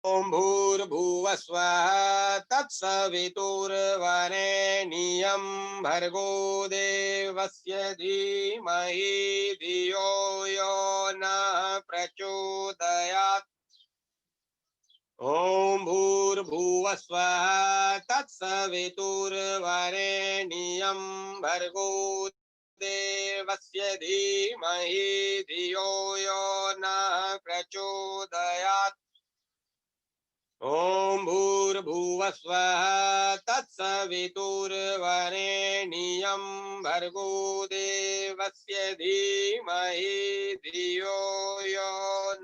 ॐ भूर्भुवस्वः तत्सवितुर्वरेण्यं भर्गो देवस्य धीमहि धियो यो नः प्रचोदयात्। ॐ भूर्भुवस्वः तत्सवितुर्वरेण्यं भर्गो देवस्य धीमहि धियो यो नः प्रचोदयात्। ॐ भूर्भुवस्वः तत्सवितुर्वरेण्यं भर्गो देवस्य धीमहि धियो यो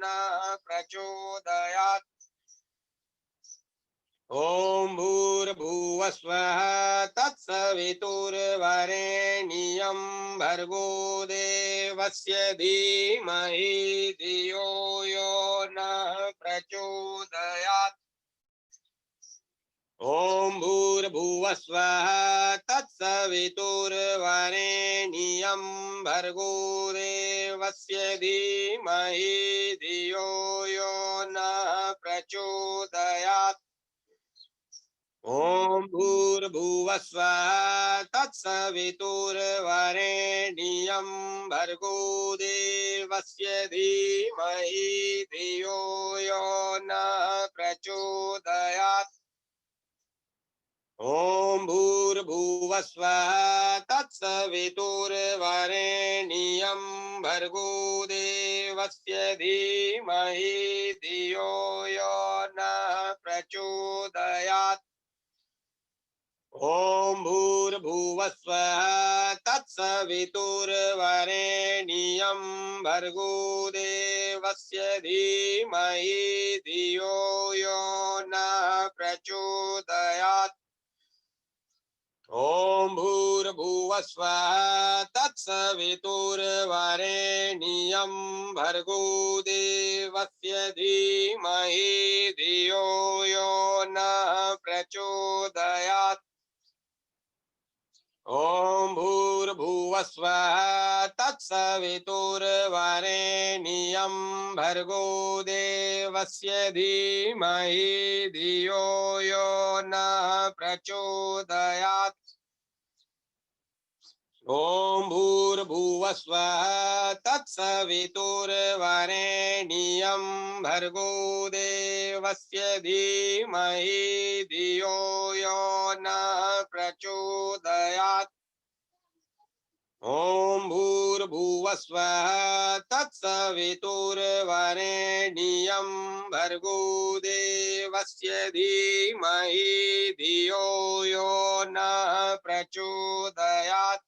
नः प्रचोदयात्। ॐ भूर्भुवस्वः तत्सवितुर्वरेण्यं भर्गो देवस्य धीमहि धियो यो नः प्रचोदयात्। ॐ भूर्भुवस्वः तत्सवितुर्वरेण्यं भर्गो देवस्य धीमहि धियो यो नः प्रचोदयात्। ॐ भूर्भुवस्वः तत्सवितुर्वरेण्यं भर्गो देवस्य धीमहि धियो यो नः प्रचोदयात्। ॐ भूर्भुवस्वः तत्सवितुर्वरेण्यं भर्गो देवस्य धीमहि धियो यो नः प्रचोदयात्। ॐ भूर्भुवस्वः तत्सवितुर्वरेण्यं भर्गो देवस्य धीमहि धियो यो नः प्रचोदयात्। ॐ भूर्भुवस्वः तत्सवितुर्वरेण्यं भर्गो देवस्य धीमहि धियो यो नः प्रचोदयात्। ॐ भूर्भुवस्वः तत्सवितुर्वरेण्यं भर्गो देवस्य धीमहि धियो यो नः प्रचोदयात्। ॐ भूर्भुवस्वः तत्सवितुर्वरेण्यं भर्गो देवस्य धीमहि धियो यो नः प्रचोदयात्। ॐ भूर्भुवस्वः तत्सवितुर्वरेण्यं भर्गो देवस्य धीमहि धियो यो नः प्रचोदयात्।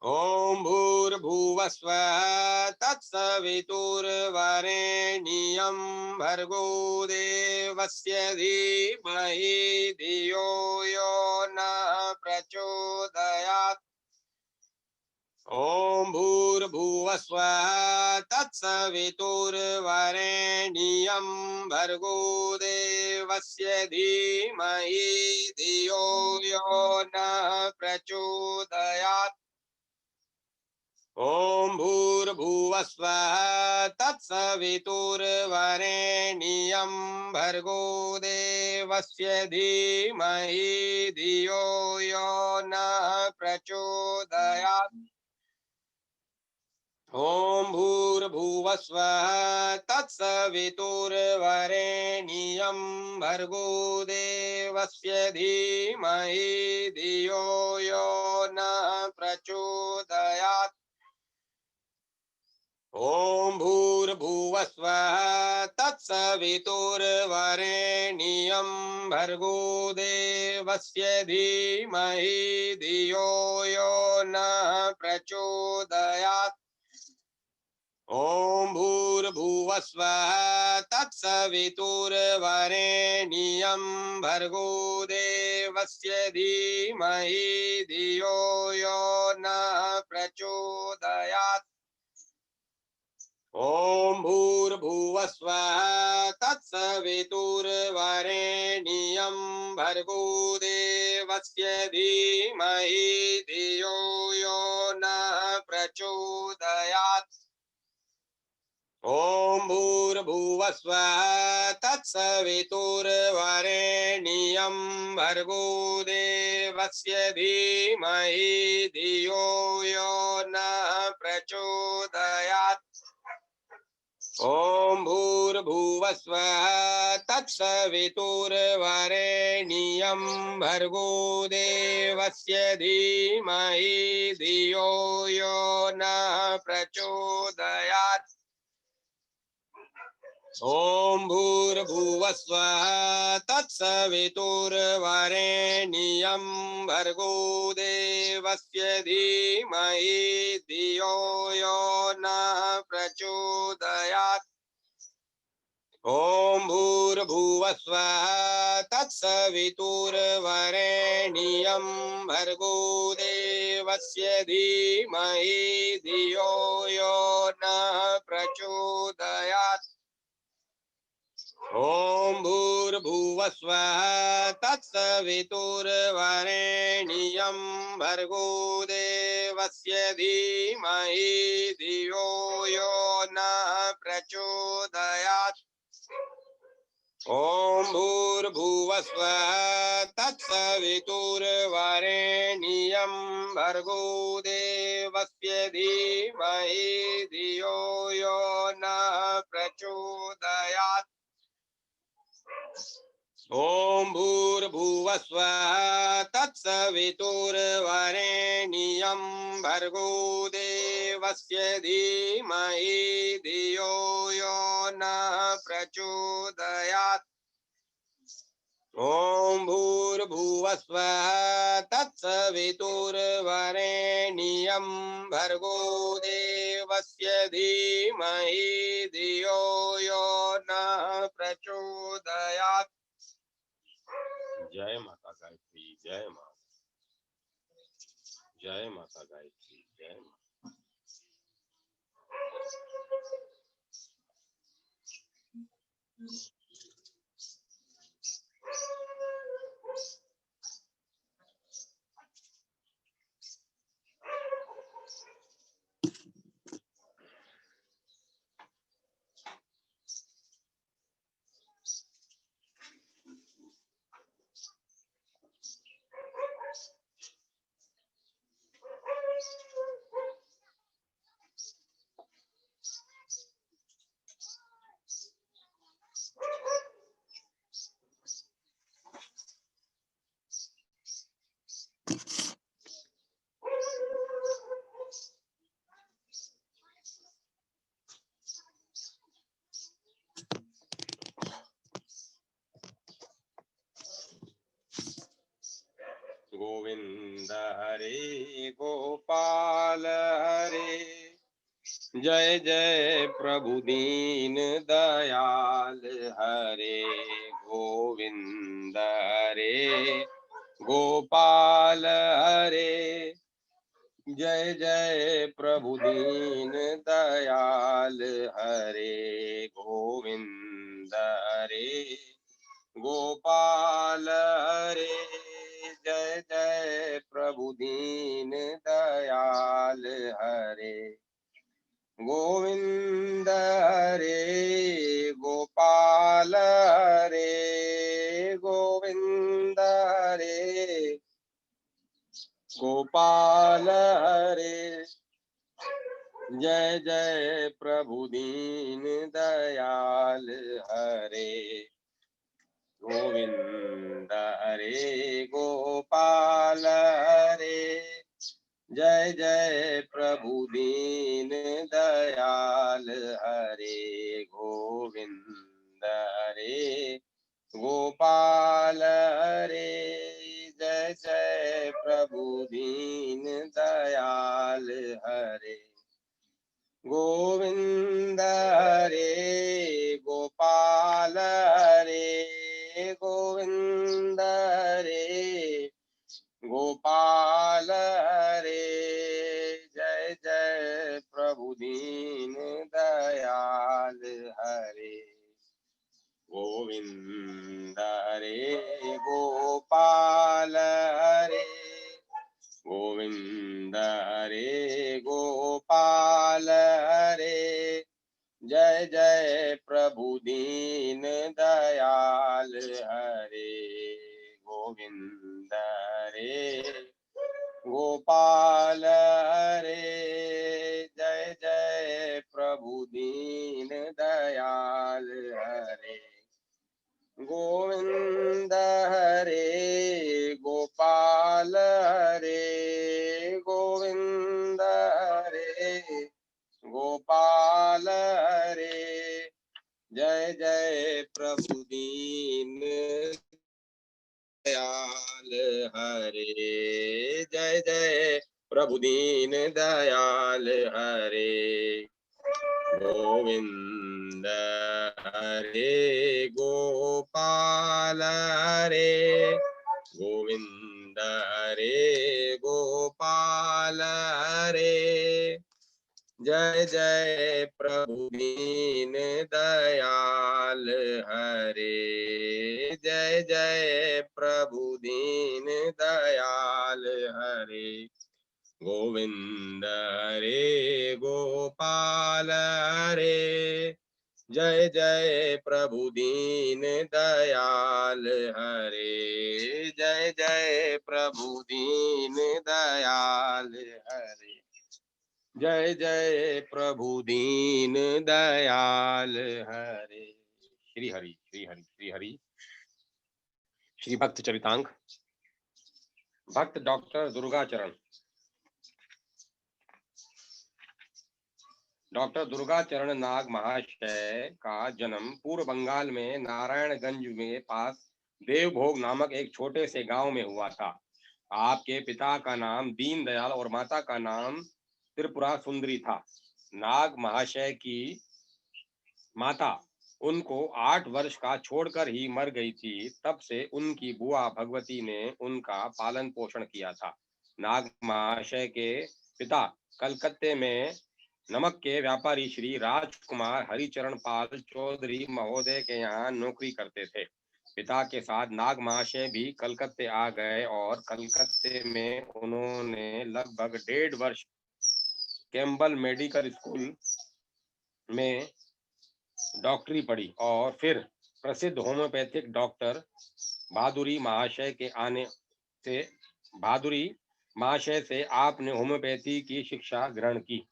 ॐ भूर्भुवस्वः तत्सवितुर्वरेण्यं भर्गो देवस्य धीमहि धियो यो नः प्रचोदयात्। ॐ भूर्भुवस्वः तत्सवितुर्वरेण्यं भर्गो देवस्य धीमहि धियो यो नः प्रचोदयात्। ॐ भूर्भुवस्वः तत्सवितुर्वरेण्यं भर्गो देवस्य धीमहि धियो यो नः प्रचोदयात्। ॐ भूर्भुवस्वः तत्सवितुर्वरेण्यं भर्गो देवस्य धीमहि धियो यो नः प्रचोदयात्। ॐ भूर्भुवस्वः तत्सवितुर्वरेण्यं भर्गो देवस्य धीमहि धियो यो नः प्रचोदयात्। ॐ भूर्भुवस्वः तत्सवितुर्वरेण्यं भर्गो देवस्य धीमहि धियो यो नः प्रचोदयात्। ॐ भूर्भुवस्वः तत्सवितुर्वरेण्यं भर्गो देवस्य धीमहि धियो यो नः प्रचोदयात्। ॐ भूर्भुवस्वः तत्सवितुर्वरेण्यं भर्गो देवस्य धीमहि धियो यो नः प्रचोदयात्। ॐ भूर्भुवस्वः तत्सवितुर्वरेण्यं भर्गो देवस्य धीमहि धियो यो नः प्रचोदयात्। ॐ भूर्भुवस्वः तत्सवितुर्वरेण्यं भर्गो देवस्य धीमहि धियो यो नः प्रचोदयात्। ॐ भूर्भुवस्वः तत्सवितुर्वरेण्यं भर्गो देवस्य धीमहि धियो यो नः प्रचोदयात्। ॐ भूर्भुवस्वः तत्सवितुर्वरेण्यं भर्गो देवस्य धीमहि धियो यो नः प्रचोदयात्। ॐ भूर्भुवस्वः तत्सवितुर्वरेण्यं भर्गो देवस्य धीमहि धियो यो नः प्रचोदयात्। ॐ भूर्भुवस्वः तत्सवितुर्वरेण्यं भर्गो देवस्य धीमहि धियो यो नः प्रचोदयात्। ॐ भूर्भुवस्वः तत्सवितुर्वरेण्यं भर्गो देवस्य धीमहि धियो यो नः प्रचोदयात्। जय माता गायत्री, जय माता, जय माता गायत्री, जय माता। गोविंद हरे गोपाल हरे, जय जय प्रभु दीन दयाल हरे। गोविंद हरे गोपाल हरे, जय जय प्रभु दीन दयाल हरे। गोविंद हरे गोपाल हरे, जय जय प्रभु दीन दयाल हरे। गोविंद हरे गोपाल हरे, गोविंद हरे गोपाल हरे, जय जय प्रभु दीन दयाल हरे। गोविंद हरे गोपाल हरे, जय जय प्रभु दीन दयाल हरे। गोविंद हरे गोपाल हरे, जय जय प्रभु दीन दयाल हरे। गोविंद हरे गोपाल हरे, गोविंद हरे गोपाल हरे, जय जय प्रभु दीन दयाल हरे। गोविंद हरे गोपाल हरे, गोविंद हरे गोपाल हरे, जय प्रभु दीन दयाल हरे गोविंद हरे गोपाल हरे जय जय प्रभु दीन दयाल हरे गोविंद हरे गोपाल हरे गोविंद हरे गोपाल हरे जय जय प्रभु दीन दयाल हरे जय जय प्रभु दीन दयाल हरे गोविंद हरे गोपाल हरे गोविंद हरे गोपाल हरे जय जय प्रभु दीन दयाल हरे जय जय प्रभु दीन दयाल हरे गोविंद हरे गोपाल हरे जय जय प्रभु दीन दयाल हरे जय जय प्रभु दीन दयाल हरे जय जय प्रभु दीन दयाल हरे श्री हरि श्री हरि श्री हरि। श्री भक्त चरितांक भक्त डॉक्टर दुर्गाचरण। डॉक्टर दुर्गाचरण नाग महाशय का जन्म पूर्व बंगाल में नारायणगंज में पास देवभोग नामक एक छोटे से गांव में हुआ था। आपके पिता का नाम दीनदयाल और माता का नाम त्रिपुरा सुंदरी था। नाग महाशय की माता उनको 8 वर्ष का छोड़कर ही मर गई थी। तब से उनकी बुआ भगवती ने उनका पालन पोषण किया था। नाग महाशय के पिता कलकत्ते में नमक के व्यापारी श्री राजकुमार हरिचरण पाल चौधरी महोदय के यहाँ नौकरी करते थे। पिता के साथ नाग महाशय भी कलकत्ते आ गए और कलकत्ते में उन्होंने लगभग 1.5 वर्ष कैम्बल मेडिकल स्कूल में डॉक्टरी पढ़ी और फिर प्रसिद्ध होम्योपैथिक डॉक्टर बहादुरी महाशय से आपने होम्योपैथी की शिक्षा ग्रहण की।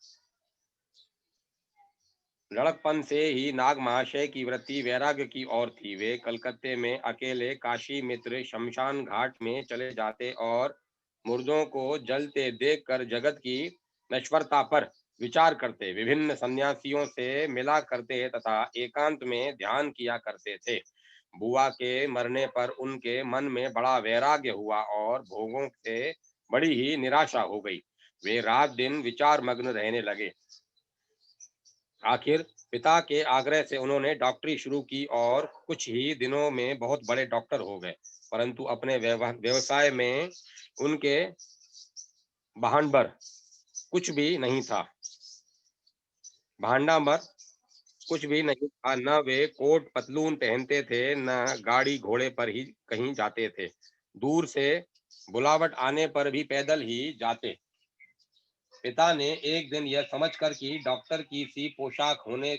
लड़कपन से ही नाग महाशय की वृत्ति वैराग्य की ओर थी। वे कलकत्ते में अकेले काशी मित्र शमशान घाट में चले जाते और मुर्दों को जलते देखकर जगत की नश्वरता पर विचार करते, विभिन्न सन्यासियों से मिला करते तथा एकांत में ध्यान किया करते थे। बुआ के मरने पर उनके मन में बड़ा वैराग्य हुआ और भोगों से बड़ी ही निराशा हो गई। वे रात दिन विचार मग्न रहने लगे। आखिर पिता के आग्रह से उन्होंने डॉक्टरी शुरू की और कुछ ही दिनों में बहुत बड़े डॉक्टर हो गए। परंतु अपने व्यवसाय में उनके भांडांबर कुछ भी नहीं था। न वे कोट पतलून पहनते थे, न गाड़ी घोड़े पर ही कहीं जाते थे। दूर से बुलावट आने पर भी पैदल ही जाते। पिता ने एक दिन यह समझकर कि डॉक्टर की सी पोशाक होने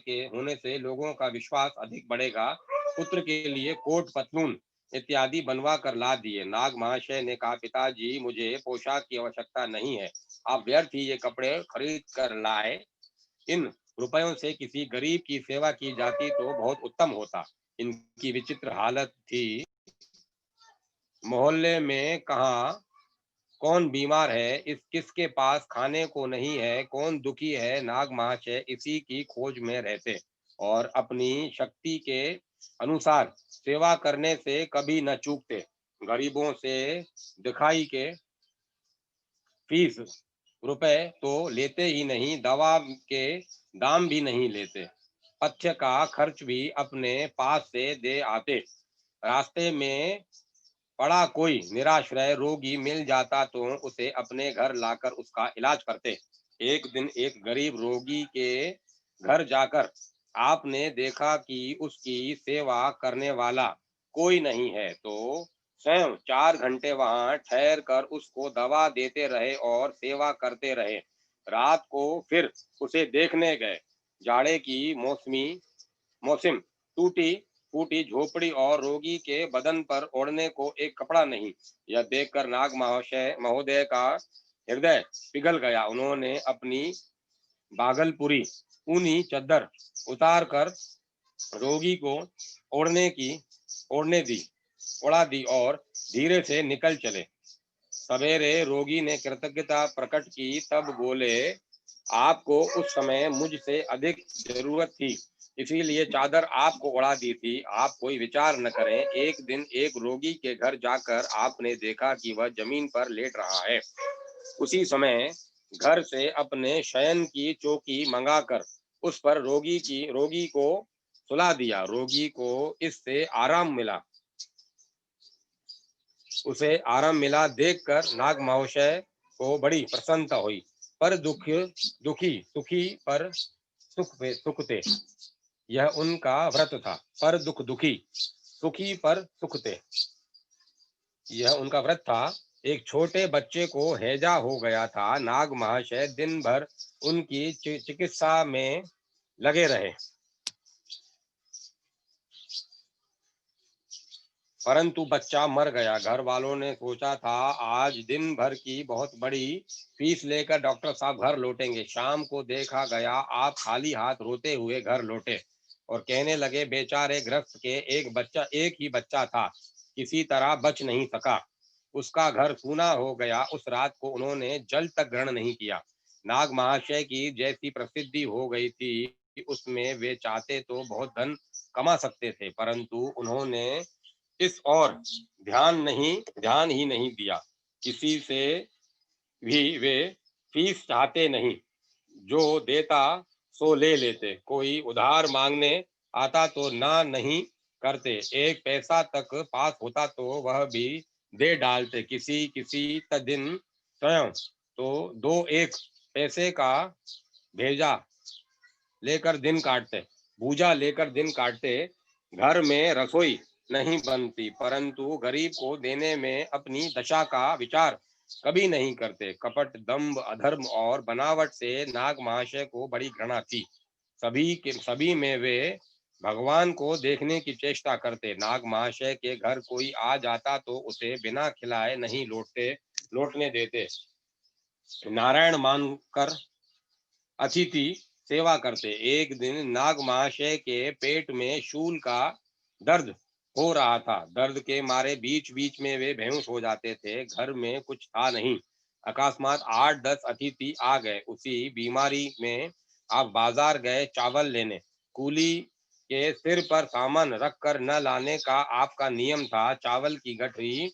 से लोगों का विश्वास अधिक बढ़ेगा, पुत्र के लिए कोट पतलून इत्यादि बनवा कर ला दिए। नाग महाशय ने कहा, पिताजी मुझे पोशाक की आवश्यकता नहीं है, आप व्यर्थ ही ये कपड़े खरीद कर लाए। इन रुपयों से किसी गरीब की सेवा की जाती तो बहुत उत्तम होता। इनकी विचित्र हालत थी। मोहल्ले में कहाँ कौन बीमार है, किसके पास खाने को नहीं है, कौन दुखी है, नाग महाशय इसी की खोज में रहते और अपनी शक्ति के अनुसार सेवा करने से कभी न चूकते। गरीबों से दिखाई के फीस रुपए तो लेते ही नहीं, दवा के दाम भी नहीं लेते, पथ्य का खर्च भी अपने पास से दे आते। रास्ते में पड़ा कोई निराश्रय रोगी मिल जाता तो उसे अपने घर लाकर उसका इलाज करते। एक दिन एक गरीब रोगी के घर जाकर आपने देखा कि उसकी सेवा करने वाला कोई नहीं है, तो स्वयं 4 घंटे वहां ठहर कर उसको दवा देते रहे और सेवा करते रहे। रात को फिर उसे देखने गए। जाड़े की मौसम, टूटी फूटी झोपड़ी और रोगी के बदन पर ओढ़ने को एक कपड़ा नहीं। यह देखकर नाग महोदय का हृदय पिघल गया। उन्होंने अपनी भागलपुरी ऊनी चद्दर उतार कर रोगी को ओढ़ने की ओढ़ने दी उड़ा दी और धीरे से निकल चले। सवेरे रोगी ने कृतज्ञता प्रकट की, तब बोले, आपको उस समय मुझसे अधिक जरूरत थी, इसीलिए चादर आपको उड़ा दी थी। आप कोई विचार न करें। एक दिन एक रोगी के घर जाकर आपने देखा कि वह जमीन पर लेट रहा है। उसी समय घर से अपने शयन की चौकी मंगाकर उस पर रोगी को सुला दिया। रोगी को इससे आराम मिला। उसे आराम मिला देखकर नाग महोदय को बड़ी प्रसन्नता हुई। पर दुखी सुखी पर सुख थे, यह उनका व्रत था। पर दुखी सुखी पर सुख थे, यह उनका व्रत था। एक छोटे बच्चे को हैजा हो गया था। नाग महाशय दिन भर उनकी चिकित्सा में लगे रहे, परंतु बच्चा मर गया। घर वालों ने सोचा था आज दिन भर की बहुत बड़ी फीस लेकर डॉक्टर साहब घर लौटेंगे। शाम को देखा गया आप खाली हाथ रोते हुए घर लौटे और कहने लगे, बेचारे गृहस्थ के एक ही बच्चा था, किसी तरह बच नहीं सका, उसका घर सूना हो गया। उस रात को उन्होंने जल तक ग्रहण नहीं किया। नाग महाशय की जैसी प्रसिद्धि हो गई थी, उसमें वे चाहते तो बहुत धन कमा सकते थे, परंतु उन्होंने इस और ध्यान ही नहीं दिया। किसी से भी वे फीस चाहते नहीं, जो देता सो ले लेते। कोई उधार मांगने आता तो ना नहीं करते। एक पैसा तक पास होता तो वह भी दे डालते। किसी किसी दिन स्वयं तो दो एक पैसे का भेजा लेकर दिन काटते भूजा लेकर दिन काटते। घर में रसोई नहीं बनती, परंतु गरीब को देने में अपनी दशा का विचार कभी नहीं करते। कपट, दंभ, अधर्म और बनावट से नाग महाशय को बड़ी घृणा थी। सभी में वे भगवान को देखने की चेष्टा करते। नाग महाशय के घर कोई आ जाता तो उसे बिना खिलाए नहीं लौटने देते। नारायण मानकर अतिथि सेवा करते। एक दिन नाग महाशय के पेट में शूल का दर्द हो रहा था। दर्द के मारे बीच बीच में वे बेहोश हो जाते थे। घर में कुछ था नहीं। अकस्मात 8-10 अतिथि आ गए। उसी बीमारी में आप बाजार गए चावल लेने। कूली के सिर पर सामान रख कर न लाने का आपका नियम था। चावल की गठरी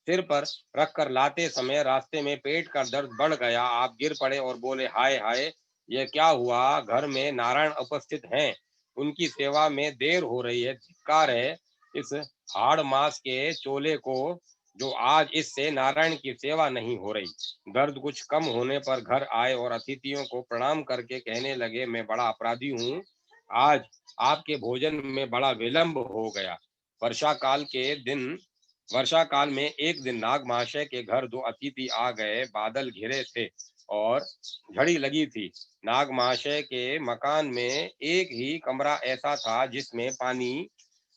सिर पर रख कर लाते समय रास्ते में पेट का दर्द बढ़ गया। आप गिर पड़े और बोले, हाय हाय, यह क्या हुआ? घर में नारायण उपस्थित हैं, उनकी सेवा में देर हो रही है। धिक्कार है इस हाड़ मास के चोले को, जो आज इससे नारायण की सेवा नहीं हो रही। दर्द कुछ कम होने पर घर आए और अतिथियों को प्रणाम करके कहने लगे, मैं बड़ा अपराधी हूँ, आज आपके भोजन में बड़ा विलंब हो गया। वर्षा काल के दिन वर्षा काल में एक दिन नाग महाशय के घर 2 अतिथि आ गए। बादल घिरे थे और झड़ी लगी थी। नाग महाशय के मकान में एक ही कमरा ऐसा था जिसमें पानी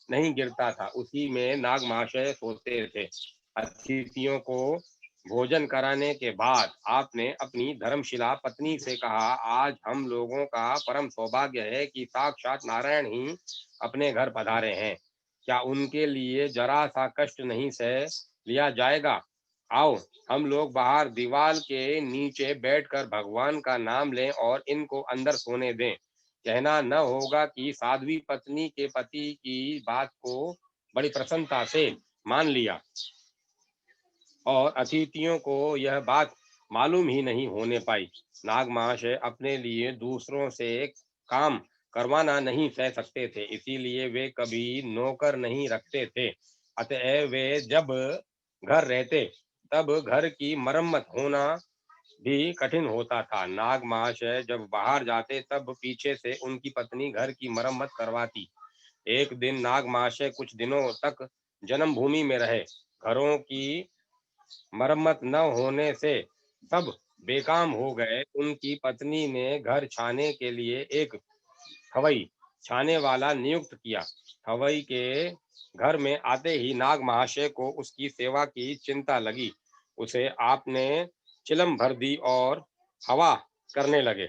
नहीं गिरता था। उसी में नाग महाशय सोते थे। अतिथियों को भोजन कराने के बाद आपने अपनी धर्मशिला पत्नी से कहा, आज हम लोगों का परम सौभाग्य है कि साक्षात नारायण ही अपने घर पधारे हैं। क्या उनके लिए जरा सा कष्ट नहीं सह लिया जाएगा? आओ, हम लोग बाहर दीवार के नीचे बैठकर भगवान का नाम लें और इनको अंदर सोने दें। कहना न होगा कि साध्वी पत्नी के पति की बात को बड़ी प्रसन्नता से मान लिया और अतिथियों को यह बात मालूम ही नहीं होने पाई। नाग महाशय अपने लिए दूसरों से काम करवाना नहीं सह सकते थे, इसीलिए वे कभी नौकर नहीं रखते थे। अतएव वे जब घर रहते तब घर की मरम्मत होना भी कठिन होता था। नाग महाशय जब बाहर जाते तब पीछे से उनकी पत्नी घर की मरम्मत करवाती। एक दिन नाग महाशय कुछ दिनों तक जन्मभूमि में रहे। घरों की मरम्मत न होने से सब बेकाम हो गए। उनकी पत्नी ने घर छाने के लिए एक खवई छाने वाला नियुक्त किया। हवई के घर में आते ही नाग महाशय को उसकी सेवा की चिंता लगी। उसे आपने चिलम भर दी और हवा करने लगे।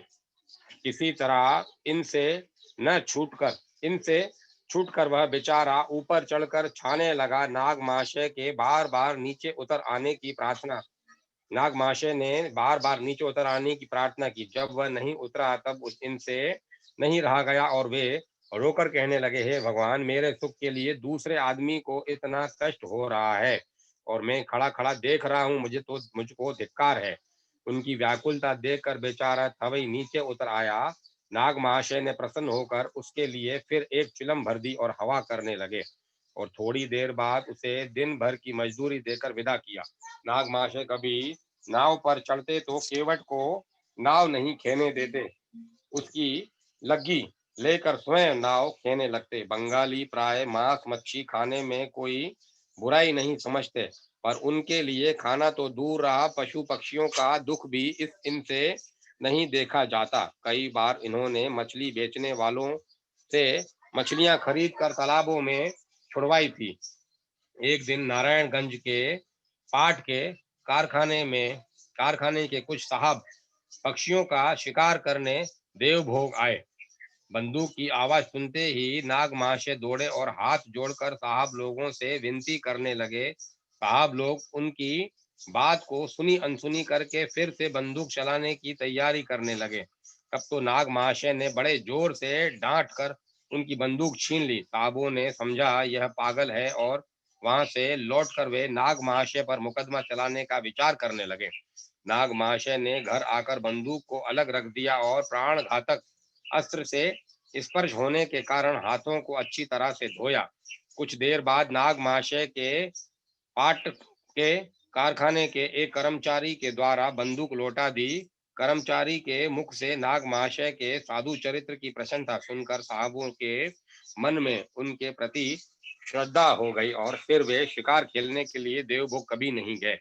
किसी तरह इनसे छूटकर वह बेचारा ऊपर चढ़कर छाने लगा। नाग महाशय ने बार बार नीचे उतर आने की प्रार्थना की। जब वह नहीं उतरा तब उस इनसे नहीं रहा गया और वे रोकर कहने लगे, हे भगवान, मेरे सुख के लिए दूसरे आदमी को इतना कष्ट हो रहा है और मैं खड़ा खड़ा देख रहा हूँ, मुझको धिक्कार है। उनकी व्याकुलता देखकर बेचारा थवई नीचे उतर आया। नाग महाशय ने प्रसन्न होकर उसके लिए फिर एक चिलम भर दी और हवा करने लगे और थोड़ी देर बाद उसे दिन भर की मजदूरी देकर विदा किया। नाग महाशय कभी नाव पर चढ़ते तो केवट को नाव नहीं खेने देते, उसकी लग्गी लेकर स्वयं नाव खेने लगते। बंगाली प्राय मांस मच्छी खाने में कोई बुराई नहीं समझते, पर उनके लिए खाना तो दूर रहा, पशु पक्षियों का दुख भी इनसे नहीं देखा जाता। कई बार इन्होंने मछली बेचने वालों से मछलियां खरीद कर तालाबों में छुड़वाई थी। एक दिन नारायणगंज के पाट के कारखाने के कुछ साहब पक्षियों का शिकार करने देवभोग आए। बंदूक की आवाज सुनते ही नाग महाशय दौड़े और हाथ जोड़कर साहब लोगों से विनती करने लगे। साहब लोग उनकी बात को सुनी अनसुनी करके फिर से बंदूक चलाने की तैयारी करने लगे। तब तो नाग महाशय ने बड़े जोर से डांट कर उनकी बंदूक छीन ली। साहबों ने समझा यह पागल है और वहां से लौटकर वे नाग महाशय पर मुकदमा चलाने का विचार करने लगे। नाग महाशय ने घर आकर बंदूक को अलग रख दिया और प्राण घातक अस्त्र से स्पर्श होने के कारण हाथों को अच्छी तरह से धोया। कुछ देर बाद नाग महाशय के पाट के कारखाने के एक कर्मचारी के द्वारा बंदूक लौटा दी। कर्मचारी के मुख से नाग महाशय के साधु चरित्र की प्रशंसा सुनकर साहबों के मन में उनके प्रति श्रद्धा हो गई और फिर वे शिकार खेलने के लिए देवभोग कभी नहीं गए।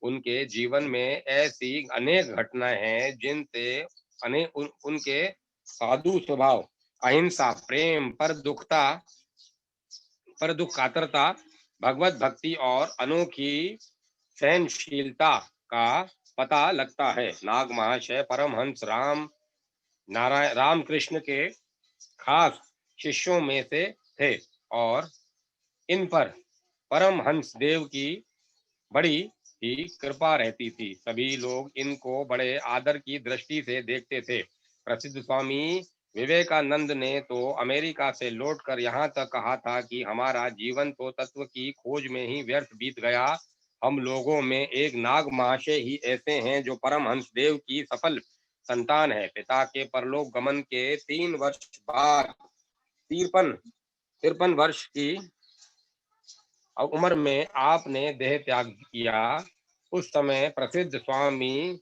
उनके जीवन में ऐसी अनेक घटनाएं हैं जिनसे उनके साधु स्वभाव, अहिंसा, प्रेम, पर दुख कातरता, भगवत भक्ति और अनोखी सहनशीलता का पता लगता है। नाग महाशय परमहंस रामकृष्ण के खास शिष्यों में से थे और इन पर परमहंस देव की बड़ी ही कृपा रहती थी। सभी लोग इनको बड़े आदर की दृष्टि से देखते थे। प्रसिद्ध स्वामी विवेकानंद ने तो अमेरिका से लौटकर यहाँ तक कहा था कि हमारा जीवन तो तत्व की खोज में ही व्यर्थ बीत गया। हम लोगों में एक नाग महाशय ही ऐसे हैं जो परमहंस देव की सफल संतान है। पिता के परलोक गमन के 3 वर्ष बाद 53 वर्ष की उम्र में आपने देह त्याग किया। उस समय प्रसिद्ध स्वामी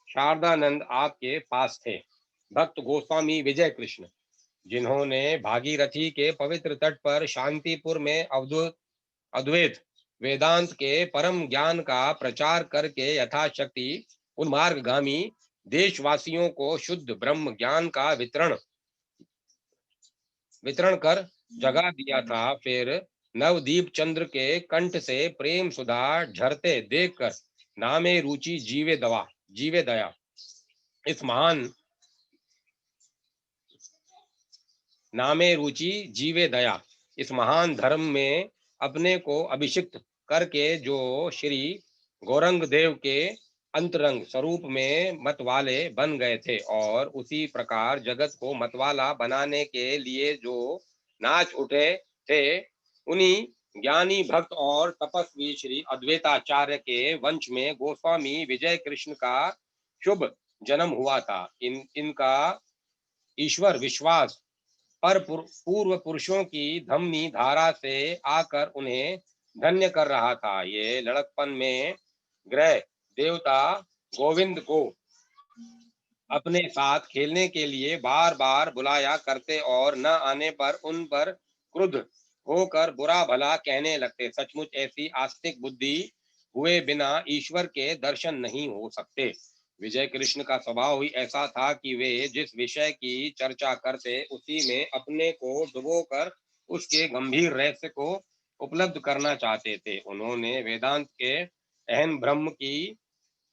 शारदानंद आपके पास थे। भक्त गोस्वामी विजय कृष्ण, जिन्होंने भागीरथी के पवित्र तट पर शांतिपुर में अद्वैत वेदांत के परम ज्ञान का प्रचार करके यथाशक्ति उन्मार्गगामी देशवासियों को शुद्ध ब्रह्म ज्ञान का वितरण कर जगा दिया था। फिर नवदीप चंद्र के कंठ से प्रेम सुधा झरते देखकर नामे रुचि जीवे दया इस महान नामे रुचि जीवे दया इस महान धर्म में अपने को अभिषिक्त करके जो श्री गौरंग देव के अंतरंग स्वरूप में मतवाले बन गए थे और उसी प्रकार जगत को मतवाला बनाने के लिए जो नाच उठे थे, उन्हीं ज्ञानी भक्त और तपस्वी श्री अद्वैताचार्य के वंश में गोस्वामी विजय कृष्ण का शुभ जन्म हुआ था। इनका ईश्वर विश्वास पर पूर्व पुरुषों की धमनी धारा से आकर उन्हें धन्य कर रहा था। ये लड़कपन में ग्रह देवता गोविंद को अपने साथ खेलने के लिए बार बार बुलाया करते और न आने पर उन पर क्रुद्ध होकर बुरा भला कहने लगते। सचमुच ऐसी आस्तिक बुद्धि हुए बिना ईश्वर के दर्शन नहीं हो सकते। विजय कृष्ण का स्वभाव ही ऐसा था कि वे जिस विषय की चर्चा करते उसी में अपने को डुबोकर उसके गंभीर रहस्य को उपलब्ध करना चाहते थे। उन्होंने वेदांत के अहम ब्रह्म की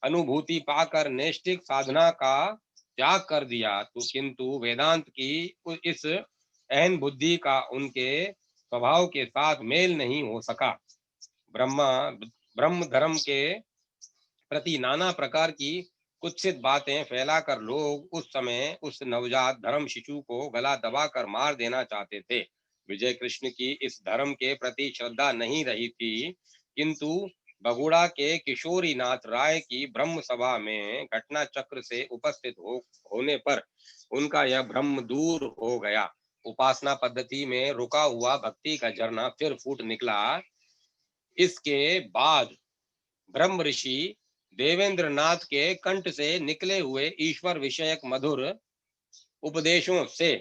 अनुभूति पाकर नैष्ठिक साधना का त्याग कर दिया, तो किंतु वेदांत की इस अहम बुद्धि का उनके स्वभाव के साथ मेल नहीं हो सका। ब्रह्मा ब्रह्म धर्म के प्रति नाना प्रकार की कुत्सित बातें फैलाकर लोग उस समय उस नवजात धर्म शिशु को गला दबाकर मार देना चाहते थे। विजय कृष्ण की इस धर्म के प्रति श्रद्धा नहीं रही थी, किंतु बगुड़ा के किशोरीनाथ राय की ब्रह्म सभा में घटना चक्र से उपस्थित होने पर उनका यह भ्रम दूर हो गया। उपासना पद्धति में रुका हुआ भक्ति का झरना फिर फूट निकला। इसके बाद ब्रह्म ऋषि देवेंद्र नाथ के कंठ से निकले हुए ईश्वर विषयक मधुर उपदेशों से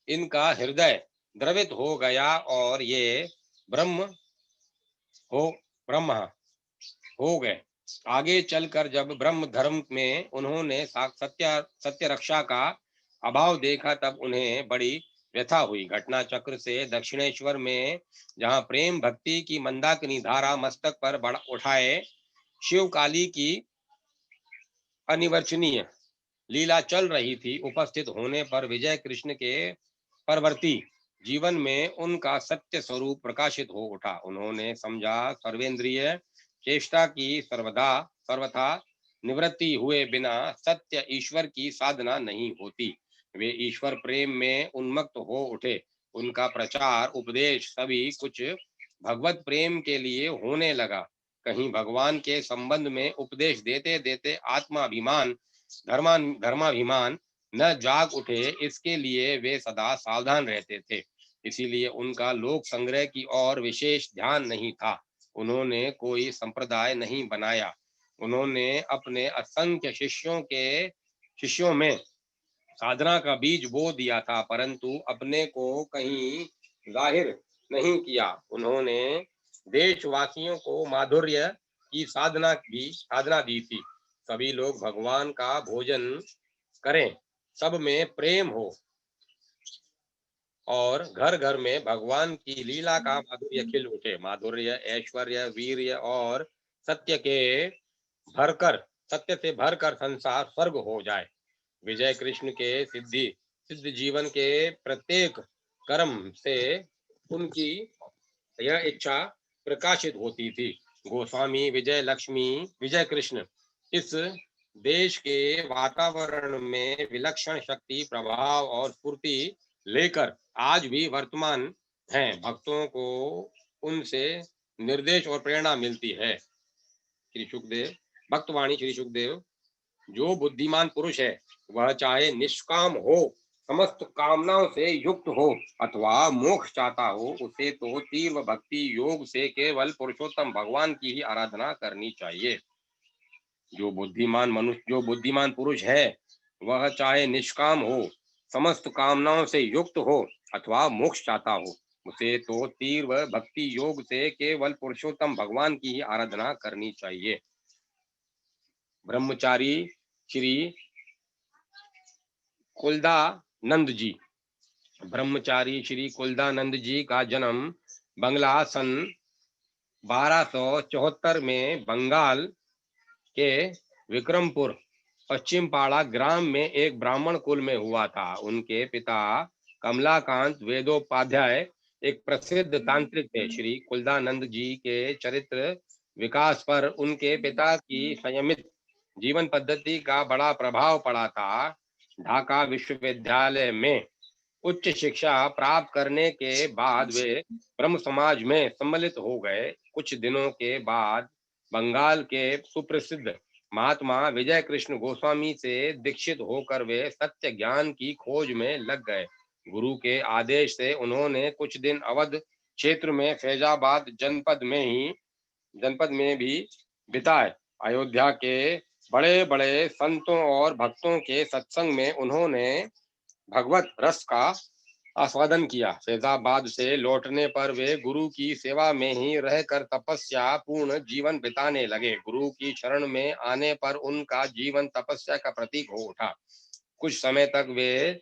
इनका हृदय द्रवित हो गया और ये ब्रह्म हो ब्रह्म हो गए। आगे चलकर जब ब्रह्म धर्म में उन्होंने सत्य रक्षा का अभाव देखा, तब उन्हें बड़ी व्यथा हुई। घटना चक्र से दक्षिणेश्वर में जहाँ प्रेम भक्ति की मंदाकिनी धारा मस्तक पर बढ़ उठाए शिव काली की अनिवर्चनीय लीला चल रही थी, उपस्थित होने पर विजय कृष्ण के परवर्ती जीवन में उनका सत्य स्वरूप प्रकाशित हो उठा। उन्होंने समझा सर्वेंद्रिय चेष्टा की सर्वथा निवृत्ति हुए बिना सत्य ईश्वर की साधना नहीं होती। वे ईश्वर प्रेम में उन्मत्त हो उठे। उनका प्रचार उपदेश सभी कुछ भगवत प्रेम के लिए होने लगा। कहीं भगवान के संबंध में उपदेश देते देते आत्माभिमान धर्माभिमान न जाग उठे, इसके लिए वे सदा सावधान रहते थे। इसीलिए उनका लोक संग्रह की ओर विशेष ध्यान नहीं था। उन्होंने कोई संप्रदाय नहीं बनाया। उन्होंने अपने असंख्य शिष्यों में साधना का बीज बो दिया था, परंतु अपने को कहीं जाहिर नहीं किया। उन्होंने देशवासियों को माधुर्य की साधना दी थी। सभी लोग भगवान का भोजन करें, सब में प्रेम हो और घर घर में भगवान की लीला का माधुर्य खिल उठे। माधुर्य, ऐश्वर्य, वीर्य और सत्य से भरकर संसार स्वर्ग हो जाए। विजय कृष्ण के सिद्ध जीवन के प्रत्येक कर्म से उनकी यह इच्छा प्रकाशित होती थी। गोस्वामी विजय कृष्ण इस देश के वातावरण में विलक्षण शक्ति, प्रभाव और स्फूर्ति लेकर आज भी वर्तमान हैं। भक्तों को उनसे निर्देश और प्रेरणा मिलती है। श्री सुखदेव भक्तवाणी श्री सुखदेव, जो बुद्धिमान पुरुष है वह चाहे निष्काम हो, समस्त कामनाओं से युक्त हो अथवा मोक्ष चाहता हो, उसे तो तीव्र भक्ति योग से केवल पुरुषोत्तम भगवान की ही आराधना करनी चाहिए। जो बुद्धिमान पुरुष है वह चाहे निष्काम हो, समस्त कामनाओं से युक्त हो अथवा मोक्ष चाहता हो, उसे तो तीव्र भक्ति योग से केवल पुरुषोत्तम भगवान की ही आराधना करनी चाहिए। ब्रह्मचारी श्री कुलदानंद जी ब्रह्मचारी श्री कुलदानंद जी का जन्म बंगला सन 1274 में बंगाल के विक्रमपुर पश्चिम पाड़ा ग्राम में एक ब्राह्मण कुल में हुआ था। उनके पिता कमलाकांत वेदोपाध्याय एक प्रसिद्ध तांत्रिक थे। श्री कुलदानंद जी के चरित्र विकास पर उनके पिता की संयमित जीवन पद्धति का बड़ा प्रभाव पड़ा था। ढाका विश्वविद्यालय में उच्च शिक्षा प्राप्त करने के बाद वे ब्रह्म समाज में सम्मिलित हो गए। कुछ दिनों के बाद बंगाल के सुप्रसिद्ध महात्मा विजय कृष्ण गोस्वामी से दीक्षित होकर वे सत्य ज्ञान की खोज में लग गए। गुरु के आदेश से उन्होंने कुछ दिन अवध क्षेत्र में फैजाबाद जनपद में भी बिताए। अयोध्या के बड़े बड़े संतों और भक्तों के सत्संग में उन्होंने भगवत रस का आस्वादन किया। फैजाबाद से लौटने पर वे गुरु की सेवा में ही रहकर तपस्या पूर्ण जीवन बिताने लगे। गुरु की शरण में आने पर उनका जीवन तपस्या का प्रतीक हो उठा। कुछ समय तक वे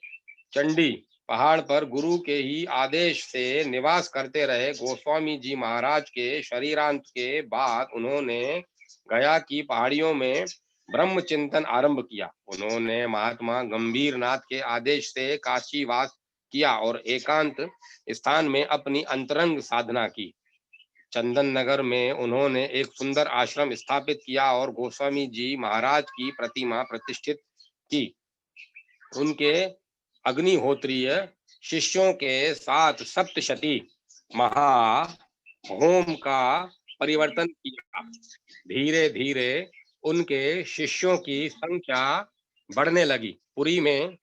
चंडी पहाड़ पर गुरु के ही आदेश से निवास करते रहे। गोस्वामी जी महाराज के शरीरांत के बाद उन्होंने गया की पहाड़ियों में ब्रह्म चिंतन आरंभ किया। उन्होंने महात्मा गंभीर नाथ के आदेश से काशीवास किया और एकांत स्थान में अपनी अंतरंग साधना की। चंदन नगर में उन्होंने एक सुंदर आश्रम स्थापित किया और गोस्वामी जी महाराज की प्रतिमा प्रतिष्ठित की। उनके अग्निहोत्रीय शिष्यों के साथ सप्तशती महा होम का परिवर्तन किया। धीरे धीरे उनके शिष्यों की संख्या बढ़ने लगी। पुरी में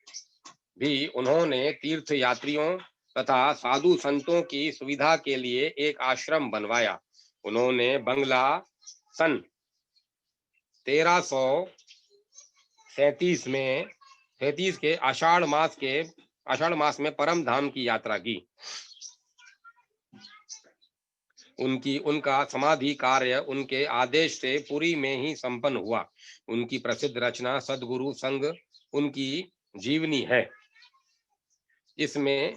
भी उन्होंने तीर्थ यात्रियों तथा साधु संतों की सुविधा के लिए एक आश्रम बनवाया। उन्होंने बंगला सन 1337 में 33 के आषाढ़ मास में परम धाम की यात्रा की। उनका समाधि कार्य उनके आदेश से पुरी में ही संपन्न हुआ। उनकी प्रसिद्ध रचना सद्गुरु संग उनकी जीवनी है। इसमें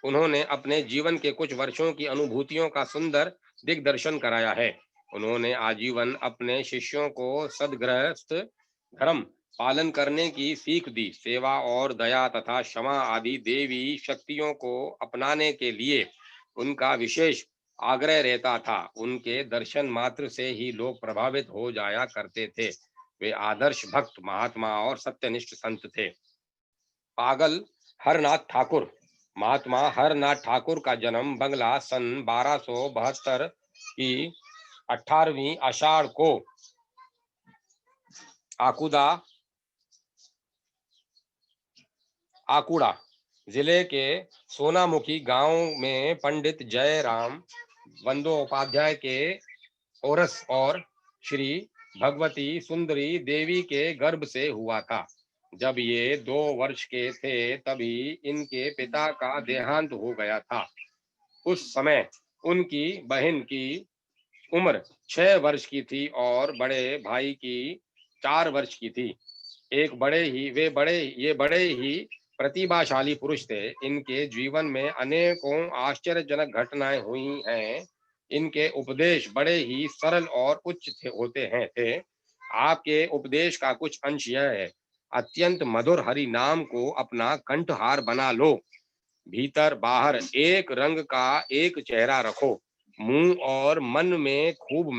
उन्होंने अपने जीवन के कुछ वर्षों की अनुभूतियों का सुंदर दिग्दर्शन कराया है। उन्होंने आजीवन अपने शिष्यों को सद्गृहस्थ धर्म पालन करने की सीख दी। सेवा और दया तथा क्षमा आदि देवी शक्तियों को अपनाने के लिए उनका विशेष आग्रह रहता था। उनके दर्शन मात्र से ही लोग प्रभावित हो जाया करते थे। वे आदर्श भक्त, महात्मा और सत्यनिष्ठ संत थे। पागल हरनाथ ठाकुर। महात्मा हरनाथ ठाकुर का जन्म बंगला सन 1272 की 18वीं आषाढ़ को आकुड़ा जिले के सोनामुखी गांव में पंडित जयराम बंदोपाध्याय के औरस और श्री भगवती सुंदरी देवी के गर्भ से हुआ था। जब ये 2 वर्ष के थे तभी इनके पिता का देहांत हो गया था। उस समय उनकी बहन की उम्र 6 वर्ष की थी और बड़े भाई की 4 वर्ष की थी। ये बड़े ही प्रतिभाशाली पुरुष थे। इनके जीवन में अनेकों आश्चर्यजनक घटनाएं हुई हैं। इनके उपदेश बड़े ही सरल और उच्च होते हैं थे। आपके उपदेश का कुछ अंश यह है, अत्यंत मधुर हरि नाम को अपना कंठहार बना लो। भीतर बाहर एक रंग का एक चेहरा रखो। मुंह और मन में खूब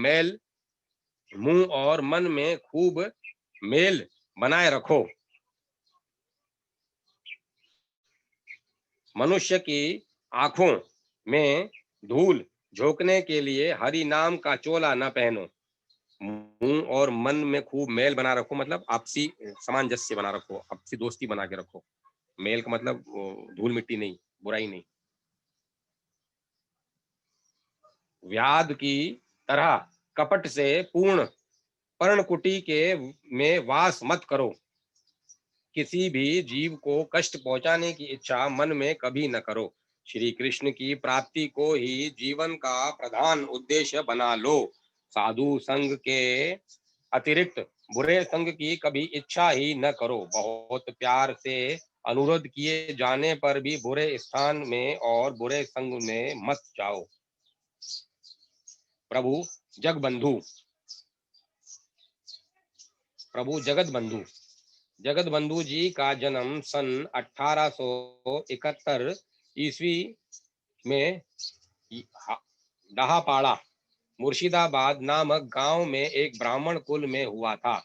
मेल बनाए रखो। मनुष्य की आंखों में धूल झोंकने के लिए हरि नाम का चोला न पहनो। मुंह और मन में खूब मेल बना रखो, मतलब आपसी सामंजस्य बना रखो, आपसी दोस्ती बना के रखो। मेल का मतलब धूल मिट्टी नहीं, बुराई नहीं। व्याध की तरह कपट से पूर्ण पर्णकुटी के में वास मत करो। किसी भी जीव को कष्ट पहुंचाने की इच्छा मन में कभी न करो। श्री कृष्ण की प्राप्ति को ही जीवन का प्रधान उद्देश्य बना लो। साधु संग के अतिरिक्त बुरे संग की कभी इच्छा ही न करो। बहुत प्यार से अनुरोध किए जाने पर भी बुरे स्थान में और बुरे संग में मत जाओ। प्रभु जगबंधु प्रभु जगत बंधु जी का जन्म सन 1871 ईस्वी में डहापाड़ा मुर्शिदाबाद नामक गांव में एक ब्राह्मण कुल में हुआ था।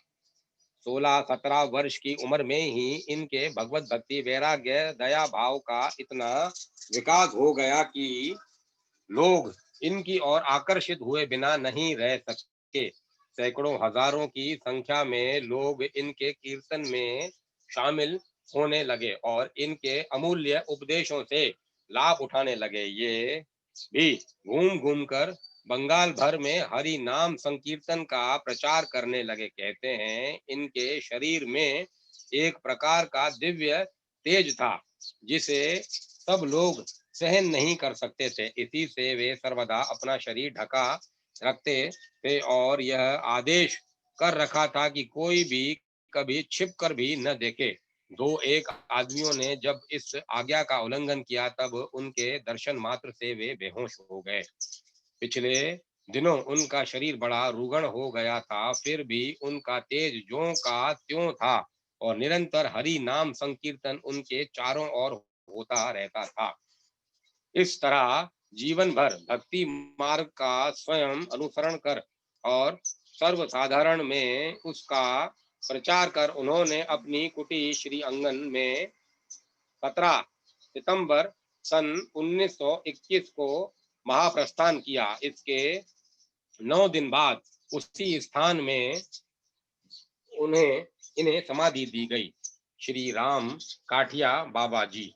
16-17 वर्ष की उम्र में ही इनके भगवत भक्ति, वैराग्य, दया भाव का इतना विकास हो गया कि लोग इनकी ओर आकर्षित हुए बिना नहीं रह सके। सैकड़ों हजारों की संख्या में लोग इनके कीर्तन में शामिल होने लगे और इनके अमूल्य उपदेशों से लाभ उठाने लगे। ये भी घूम घूम कर बंगाल भर में हरि नाम संकीर्तन का प्रचार करने लगे। कहते हैं इनके शरीर में एक प्रकार का दिव्य तेज था जिसे सब लोग सहन नहीं कर सकते थे। इसी से वे सर्वदा अपना शरीर ढका रखते थे और यह आदेश कर रखा था कि कोई भी कभी छिप कर भी न देखे। दो एक आदमियों ने जब इस आज्ञा का उल्लंघन किया तब उनके दर्शन मात्र से वे बेहोश हो गए। पिछले दिनों उनका शरीर बड़ा रुग्ण हो गया था, फिर भी उनका तेज ज्यों का त्यों था और निरंतर हरि नाम संकीर्तन उनके चारों ओर होता रहता था। इस तरह जीवन भर भक्ति मार्ग का स्वयं अनुसरण कर और सर्वसाधारण में उसका प्रचार कर उन्होंने अपनी कुटी श्री अंगन में 17 सितंबर सन 1921 को महाप्रस्थान किया। इसके 9 दिन बाद उसी स्थान में उन्हें इन्हें समाधि दी गई। श्री राम काठिया बाबा जी।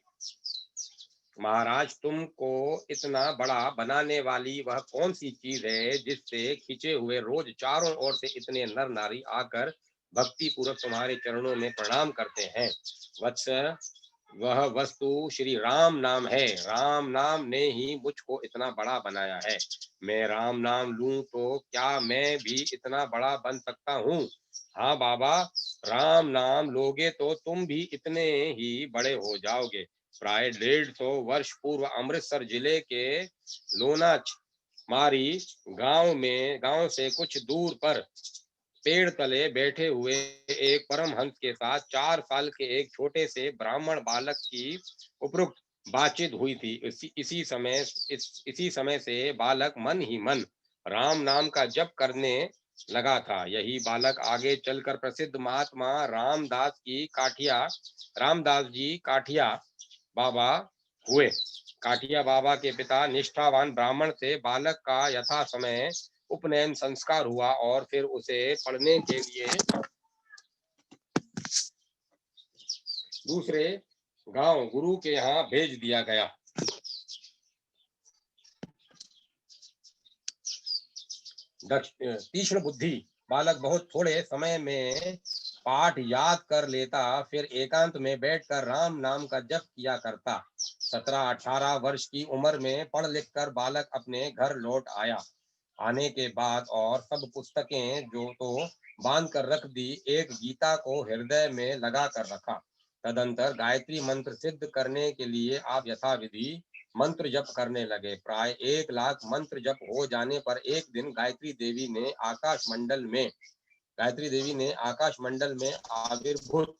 महाराज, तुमको इतना बड़ा बनाने वाली वह कौन सी चीज है जिससे खिंचे हुए रोज चारों ओर से इतने नर नारी आकर भक्ति पूर्वक तुम्हारे चरणों में प्रणाम करते हैं? वत्स, वह वस्तु श्री राम नाम है। राम नाम ने ही मुझको इतना बड़ा बनाया है। मैं राम नाम लूं तो क्या मैं भी इतना बड़ा बन सकता हूँ? हाँ बाबा, राम नाम लोगे तो तुम भी इतने ही बड़े हो जाओगे। प्राय 150 वर्ष पूर्व अमृतसर जिले के लोनाच मारी गांव से कुछ दूर पर पेड़ तले बैठे हुए एक परमहंस के साथ 4 साल के एक छोटे से ब्राह्मण बालक की उपरोक्त बातचीत हुई थी। इसी समय से बालक मन ही मन राम नाम का जप करने लगा था। यही बालक आगे चलकर प्रसिद्ध महात्मा रामदास जी काठिया बाबा हुए। काठिया बाबा के पिता निष्ठावान ब्राह्मण थे। बालक का यथा समय उपनयन संस्कार हुआ और फिर उसे पढ़ने के लिए दूसरे गांव गुरु के यहाँ भेज दिया गया। तीक्ष्ण बुद्धि बालक बहुत थोड़े समय में पाठ याद कर लेता, फिर एकांत में बैठकर राम नाम का जप किया करता। 17-18 वर्ष की उम्र में पढ़ लिख कर बालक अपने घर लौट आया। आने के बाद और सब पुस्तकें जो तो बांध कर रख दी, एक गीता को हृदय में लगा कर रखा। तदंतर गायत्री मंत्र सिद्ध करने के लिए आप यथाविधि मंत्र जप करने लगे। प्राय 1 लाख मंत्र जप हो जाने पर एक दिन गायत्री देवी ने आकाश मंडल में आविर्भूत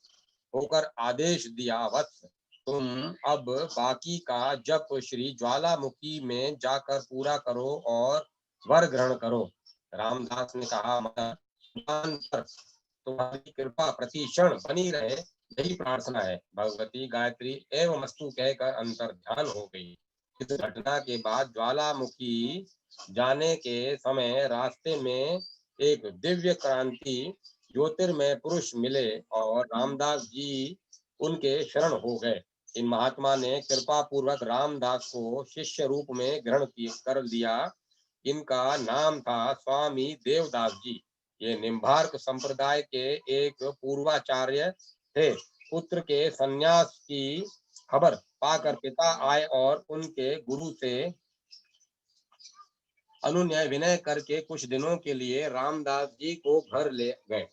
होकर आदेश दिया, वत्स, तुम अब बाकी का जप श्री ज्वालामुखी में जाकर पूरा करो और वर ग्रहण करो। रामदास ने कहा, भगवान पर तुम्हारी कृपा प्रति क्षण बनी रहे, यही प्रार्थना है। भगवती गायत्री एवं मस्तु कहकर अंतर ध्यान हो गई। इस घटना के बाद ज्वालामुखी जाने के समय रास्ते में एक दिव्य क्रांति ज्योतिर्मय पुरुष मिले और रामदास जी उनके शरण हो गए। इन महात्मा ने कृपा पूर्वक रामदास को शिष्य रूप में ग्रहण कर लिया। इनका नाम था स्वामी देवदास जी। ये निम्बार्क संप्रदाय के एक पूर्वाचार्य थे। पुत्र के संन्यास की खबर पाकर पिता आए और उनके गुरु से अनुनय विनय करके कुछ दिनों के लिए रामदास जी को घर ले गए।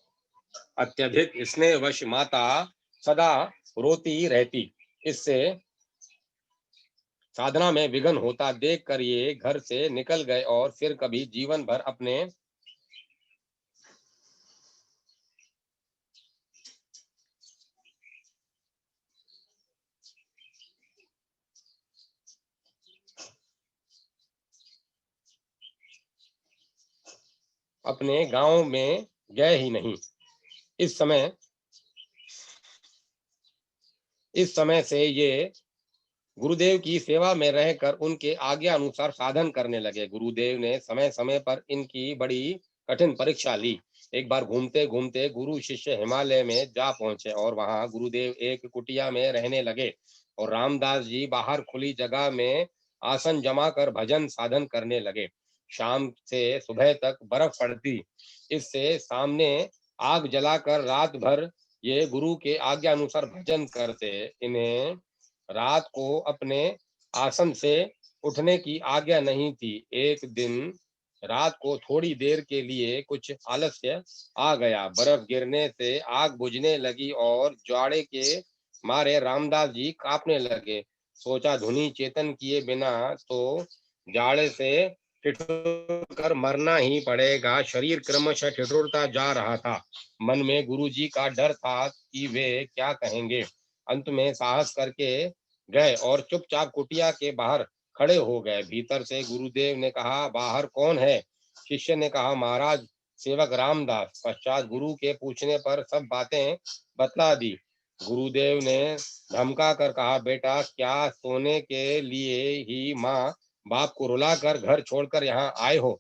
अत्यधिक स्नेहवश माता सदा रोती रहती। इससे साधना में विघ्न होता देखकर ये घर से निकल गए और फिर कभी जीवन भर अपने गांव में गए ही नहीं। इस समय से ये गुरुदेव की सेवा में रहकर उनके आज्ञा अनुसार साधन करने लगे। गुरुदेव ने समय समय पर इनकी बड़ी कठिन परीक्षा ली। एक बार घूमते घूमते गुरु शिष्य हिमालय में जा पहुंचे और वहां गुरुदेव एक कुटिया में रहने लगे और रामदास जी बाहर खुली जगह में आसन जमा कर भजन साधन करने लगे। शाम से सुबह तक बर्फ पड़ती। इससे सामने आग जलाकर रात भर ये गुरु के आज्ञा अनुसार भजन करते। इन्हें रात को अपने आसन से उठने की आज्ञा नहीं थी। एक दिन रात को थोड़ी देर के लिए कुछ आलस्य आ गया। बर्फ गिरने से आग बुझने लगी और जाड़े के मारे रामदास जी कांपने लगे। सोचा धुनी चेतन किए बिना तो जाड़े से ठिठुर कर मरना ही पड़ेगा। शरीर क्रमशः ठिठुरता जा रहा था। मन में गुरुजी का डर था कि वे क्या कहेंगे। अंत में साहस करके गए और चुपचाप कुटिया के बाहर खड़े हो गए। भीतर से गुरुदेव ने कहा, बाहर कौन है? शिष्य ने कहा, महाराज, सेवक रामदास। पश्चात गुरु के पूछने पर सब बातें बतला दी। गुरुदेव ने धमका कर कहा, बेटा, क्या सोने के लिए ही माँ बाप को रुलाकर घर छोड़कर यहाँ आए हो?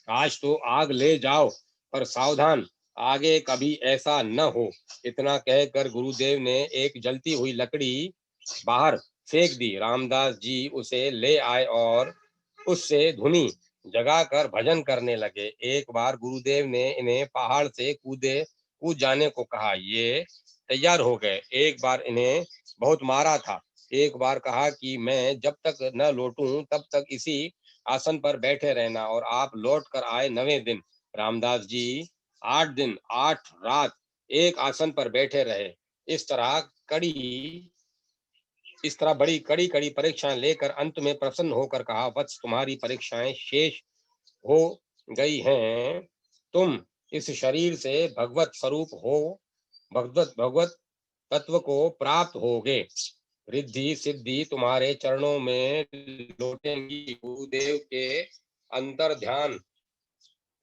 आज तो आग ले जाओ, पर सावधान, आगे कभी ऐसा न हो। इतना कहकर गुरुदेव ने एक जलती हुई लकड़ी बाहर फेंक दी। रामदास जी उसे ले आए और उससे धुनी जगाकर भजन करने लगे। एक बार गुरुदेव ने इन्हें पहाड़ से कूद जाने को कहा। ये तैयार हो गए। एक बार इन्हें बहुत मारा था। एक बार कहा कि मैं जब तक न लौटूं तब तक इसी आसन पर बैठे रहना। और आप लौट कर आए 9वें दिन। रामदास जी 8 दिन 8 रात एक आसन पर बैठे रहे। इस तरह बड़ी कड़ी कड़ी परीक्षाएं लेकर अंत में प्रसन्न होकर कहा, वत्स, तुम्हारी परीक्षाएं शेष हो गई हैं। तुम इस शरीर से भगवत स्वरूप हो, भगवत तत्व को प्राप्त होगे। रिद्धि सिद्धि तुम्हारे चरणों में लौटेंगी। गुरुदेव के अंतर ध्यान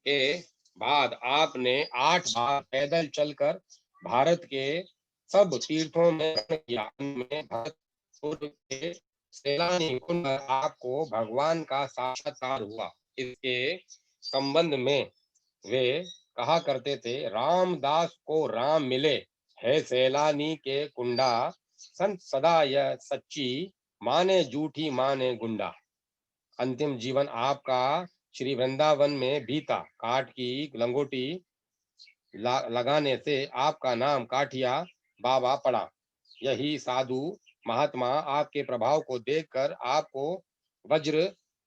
के बाद आपने 8 बार पैदल चलकर भारत के सब तीर्थों में भ्रमण किया। उनमें भरतपुर के सैलानी कुंड पर आपको भगवान का साक्षात्कार हुआ। इसके संबंध में वे कहा करते थे, रामदास को राम मिले है सैलानी के कुंडा, संत सदा यह सच्ची, माने झूठी माने गुंडा। अंतिम जीवन आपका श्री वृंदावन में बीता। काठ की लंगोटी लगाने से आपका नाम काठिया बाबा पड़ा। यही साधु महात्मा आपके प्रभाव को देखकर आपको वज्र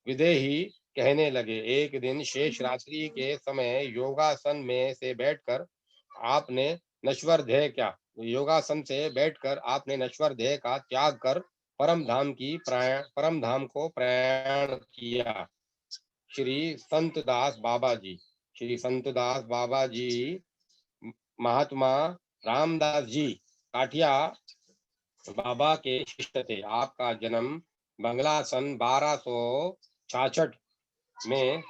विदेही कहने लगे। एक दिन शेष रात्रि के समय योगासन में से बैठकर आपने नश्वर ध्येय क्या योगासन से बैठकर आपने नश्वर ध्येय का त्याग कर परम धाम को प्रयाण किया। श्री संतदास बाबा जी महात्मा रामदास जी काठिया बाबा के शिष्य थे। आपका जन्म बंगला सन 1266 में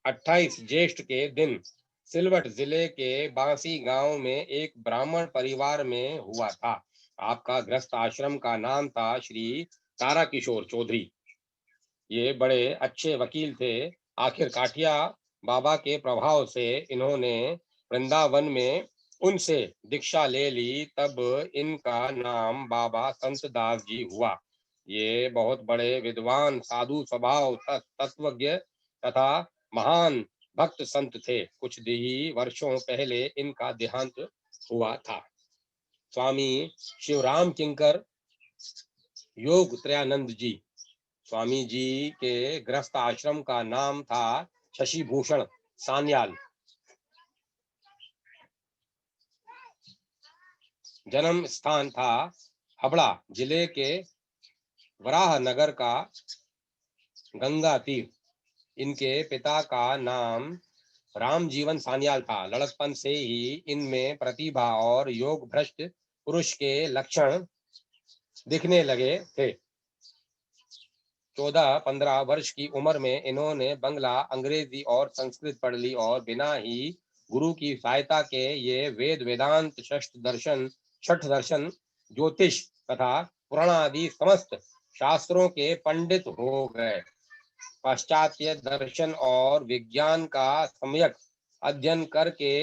28 ज्येष्ठ के दिन सिलवट जिले के बांसी गांव में एक ब्राह्मण परिवार में हुआ था। आपका गृहस्थ आश्रम का नाम था श्री ताराकिशोर चौधरी। ये बड़े अच्छे वकील थे। आखिर काठिया बाबा के प्रभाव से इन्होंने वृंदावन में उनसे दीक्षा ले ली। तब इनका नाम बाबा संतदास जी हुआ। ये बहुत बड़े विद्वान, साधु स्वभाव, तत्वज्ञ तथा महान भक्त संत थे। कुछ ही वर्षों पहले इनका देहांत हुआ था। स्वामी शिवराम किंकर योग त्रयानंद जी। स्वामी जी के गृहस्थ आश्रम का नाम था शशि भूषण सान्याल। जन्म स्थान था हबड़ा जिले के वराह नगर का गंगा तीर। इनके पिता का नाम राम जीवन सान्याल था। लड़कपन से ही इनमें प्रतिभा और योग भ्रष्ट पुरुष के लक्षण दिखने लगे थे। 14-15 वर्ष की उम्र में इन्होंने बंगला, अंग्रेजी और संस्कृत पढ़ ली और बिना ही गुरु की सहायता के ये वेद, वेदांत, छठ दर्शन, ज्योतिष तथा पुराण आदि समस्त शास्त्रों के पंडित हो गए। पाश्चात्य दर्शन और विज्ञान का सम्यक अध्ययन करके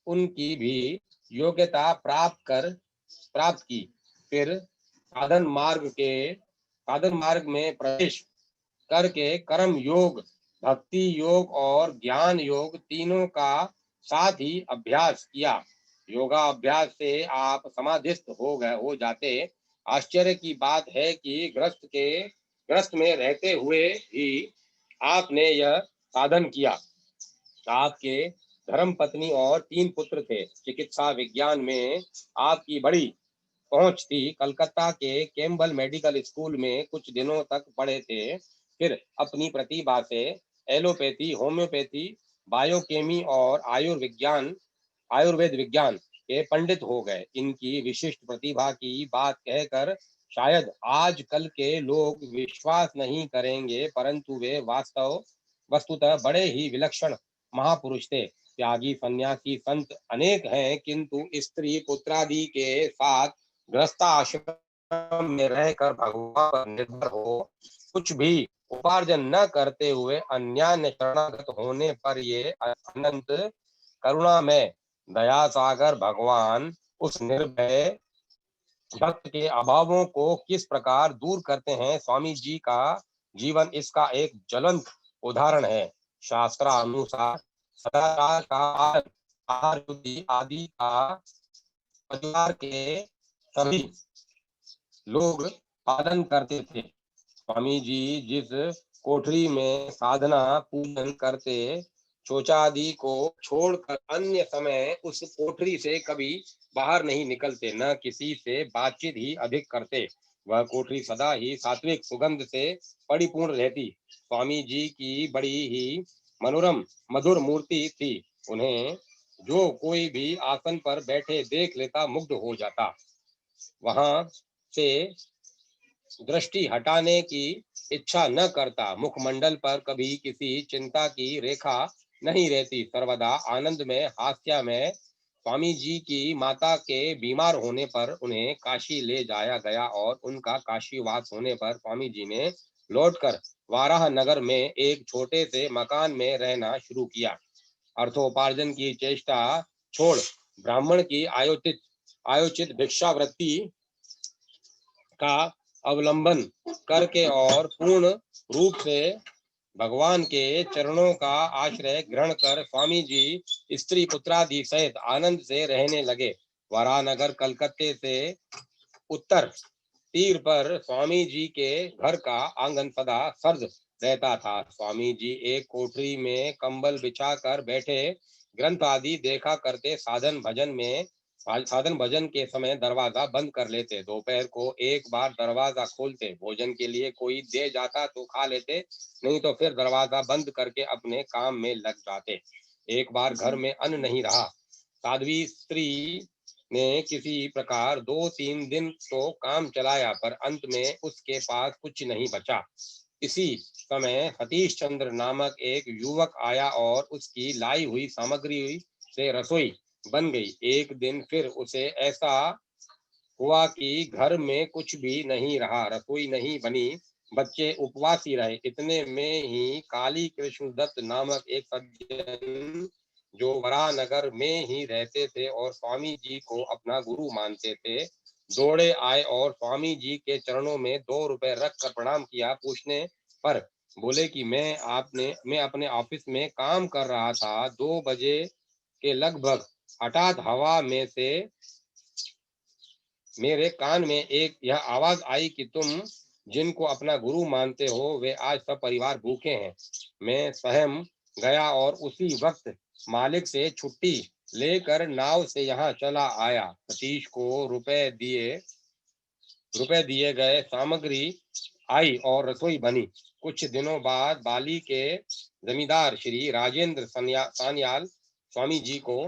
उनकी भी योग्यता प्राप्त की। फिर साधन मार्ग में प्रवेश करके कर्म योग, भक्ति योग और ज्ञान योग तीनों का साथ ही अभ्यास किया। योगा अभ्यास से आप समाधिस्थ हो जाते। आश्चर्य की बात है कि ग्रस्त में रहते हुए ही आपने यह साधन किया। आपके धर्म पत्नी और 3 पुत्र थे। चिकित्सा विज्ञान में आपकी बड़ी पहुंच थी। कलकत्ता के कैम्बल मेडिकल स्कूल में कुछ दिनों तक पढ़े थे। फिर अपनी प्रतिभा से एलोपैथी, होम्योपैथी, बायोकेमी और आयुर्वेद विज्ञान के पंडित हो गए। इनकी विशिष्ट प्रतिभा की बात कहकर शायद आजकल के लोग विश्वास नहीं करेंगे, परंतु वे वस्तुतः बड़े ही विलक्षण महापुरुष थे। त्यागी, सन्यासी, संत अनेक हैं, किंतु स्त्री पुत्रादि के साथ गृहस्थाश्रम में रहकर भगवान पर निर्भर हो, कुछ भी उपार्जन न करते हुए अन्यान्य शरणागत होने पर ये अनंत करुणा में दया सागर भगवान उस निर्भय भक्त के अभावों को किस प्रकार दूर करते हैं। स्वामी जी का जीवन इसका एक ज्वलंत उदाहरण है। शास्त्रानुसार सदाचार का आहार शुद्धि आदि का परिवार के सभी लोग पालन करते थे। स्वामी जी जिस कोठरी में साधना पूजन करते, शौचादि को छोड़कर अन्य समय उस कोठरी से कभी बाहर नहीं निकलते, न किसी से बातचीत ही अधिक करते। वह कोठरी सदा ही सात्विक सुगंध से परिपूर्ण रहती। स्वामी जी की बड़ी ही मनोरम मधुर मूर्ति थी। उन्हें जो कोई भी आसन पर बैठे देख लेता मुग्ध हो जाता। वहां से दृष्टि हटाने की इच्छा न करता। मुखमंडल पर कभी किसी चिंता की रेखा नहीं रहती। सर्वदा आनंद में, हास्य में। स्वामी जी की माता के बीमार होने पर उन्हें काशी ले जाया गया और उनका काशीवास होने पर स्वामी जी ने लौटकर वाराह नगर में एक छोटे से मकान में रहना शुरू किया। अर्थोपार्जन की चेष्टा छोड़ ब्राह्मण की आयोचित भिक्षावृत्ति का अवलंबन करके और पूर्ण रूप से भगवान के चरणों का आश्रय ग्रहण कर स्वामी जी स्त्री पुत्रादि सहित आनंद से रहने लगे। वरानगर कलकत्ते से उत्तर तीर पर स्वामी जी के घर का आंगन सदा सर्द रहता था। स्वामी जी एक कोठरी में कंबल बिछाकर बैठे ग्रंथ आदि देखा करते। साधन भजन के समय दरवाजा बंद कर लेते। दोपहर को एक बार दरवाजा खोलते, भोजन के लिए कोई दे जाता तो खा लेते, नहीं तो फिर दरवाजा बंद करके अपने काम में लग जाते। एक बार घर में अन्न नहीं रहा। साध्वी स्त्री ने किसी प्रकार 2-3 दिन तो काम चलाया, पर अंत में उसके पास कुछ नहीं बचा। इसी समय सतीश चंद्र नामक एक युवक आया और उसकी लाई हुई सामग्री से रसोई बन गई। एक दिन फिर उसे ऐसा हुआ कि घर में कुछ भी नहीं रहा, रसोई नहीं बनी, बच्चे उपवासी रहे। इतने में ही काली कृष्ण दत्त नामक एक सज्जन जो वरानगर में ही रहते थे और स्वामी जी को अपना गुरु मानते थे, दौड़े आए और स्वामी जी के चरणों में 2 रुपए रख कर प्रणाम किया। पूछने पर बोले कि मैं अपने ऑफिस में काम कर रहा था। 2 बजे के लगभग हठात हवा में से मेरे कान में एक यह आवाज आई कि तुम जिनको अपना गुरु मानते हो वे आज सब परिवार भूखे हैं। मैं सहम गया और उसी वक्त मालिक से छुट्टी लेकर नाव से यहाँ चला आया। सतीश को रुपए दिए गए, सामग्री आई और रसोई बनी। कुछ दिनों बाद बाली के जमींदार श्री राजेंद्र सान्याल स्वामी जी को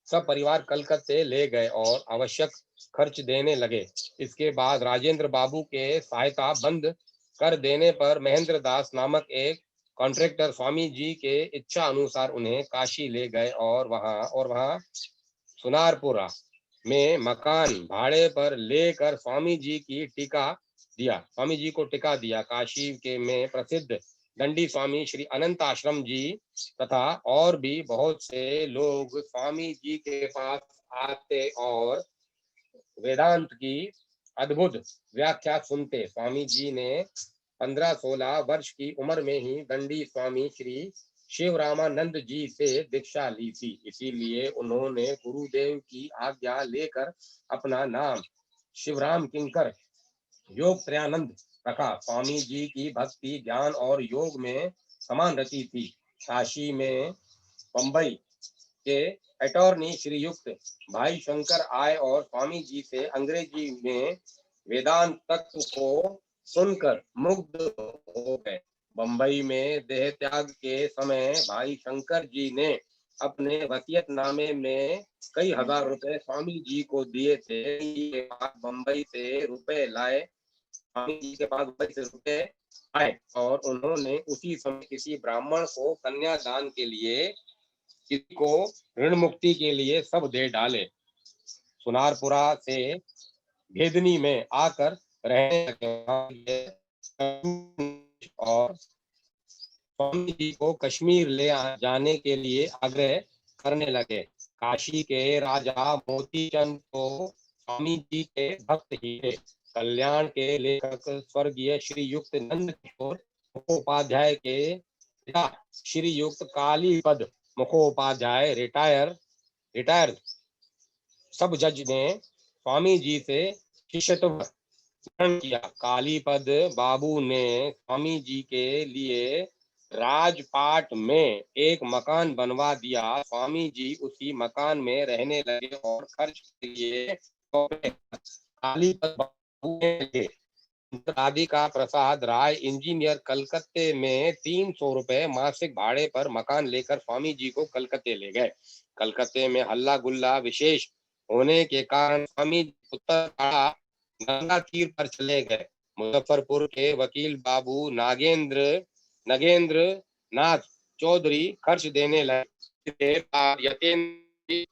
सब परिवार कलकत्ते ले गए और आवश्यक खर्च देने लगे। इसके बाद राजेंद्र बाबू के सहायता बंद कर देने पर महेंद्र दास नामक एक कॉन्ट्रैक्टर स्वामी जी के इच्छा अनुसार उन्हें काशी ले गए और वहां सुनारपुरा में मकान भाड़े पर लेकर स्वामी जी को टिका दिया। काशी के में प्रसिद्ध दंडी स्वामी श्री अनंत आश्रम जी तथा और भी बहुत से लोग स्वामी जी के पास आते और वेदांत की अद्भुत व्याख्या सुनते। स्वामी जी ने 15-16 वर्ष की उम्र में ही दंडी स्वामी श्री शिव रामानंद जी से दीक्षा ली थी। इसीलिए उन्होंने गुरुदेव की आज्ञा लेकर अपना नाम शिवराम किंकर योग त्रयानंद रखा। स्वामी जी की भक्ति, ज्ञान और योग में समान रची थी। काशी में बंबई के अटॉर्नी श्रीयुक्त भाई शंकर आए और स्वामी जी से अंग्रेजी में वेदांत तत्व को सुनकर मुग्ध हो गए। बंबई में देह त्याग के समय भाई शंकर जी ने अपने वसीयतनामे में कई हजार रुपए स्वामी जी को दिए थे। के पास बंबई से रुपए लाए स्वामी जी के पास बंबई से रुपए आए और उन्होंने उसी समय किसी ब्राह्मण को कन्यादान के लिए, किसी को ऋण मुक्ति के लिए सब दे डाले। सुनारपुरा से भेदनी में आकर रहने लगे और स्वामी जी को कश्मीर ले जाने के लिए आग्रह करने लगे। काशी के राजा मोतीचंद तो स्वामी जी के भक्त ही थे। कल्याण के लेखक स्वर्गीय श्रीयुक्त नंद किशोर मुखोपाध्याय के पिता श्रीयुक्त कालीपद मुखोपाध्याय रिटायर सब जज ने स्वामी जी से शिष्यत्व ग्रहण किया। कालीपद बाबू ने स्वामी जी के लिए राजपाट में एक मकान बनवा दिया। स्वामी जी उसी मकान में रहने लगे और खर्च के लिए कालीपद बाबू ने राधिका प्रसाद राय इंजीनियर कलकत्ते में 300 रुपए मासिक भाड़े पर मकान लेकर स्वामी जी को कलकत्ते ले गए। कलकत्ते में हल्ला गुल्ला विशेष होने के कारण स्वामी उत्तर गंगा तीर पर चले गए। मुजफ्फरपुर के वकील बाबू नगेंद्र नाथ चौधरी खर्च देने लगे। यतेंद्र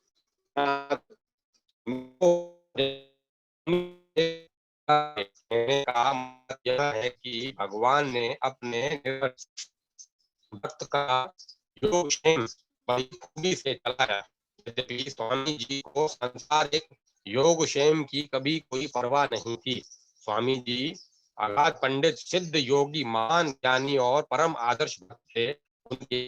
का मत यह है कि भगवान ने अपने भक्त का योगक्षेम बड़ी खूबी से चलाया। यद्यपि स्वामी जी को सांसारिक योगक्षेम की कभी कोई परवाह नहीं थी। स्वामी जी अगाध पंडित, सिद्ध योगी, महान ज्ञानी और परम आदर्श भक्त थे। उनके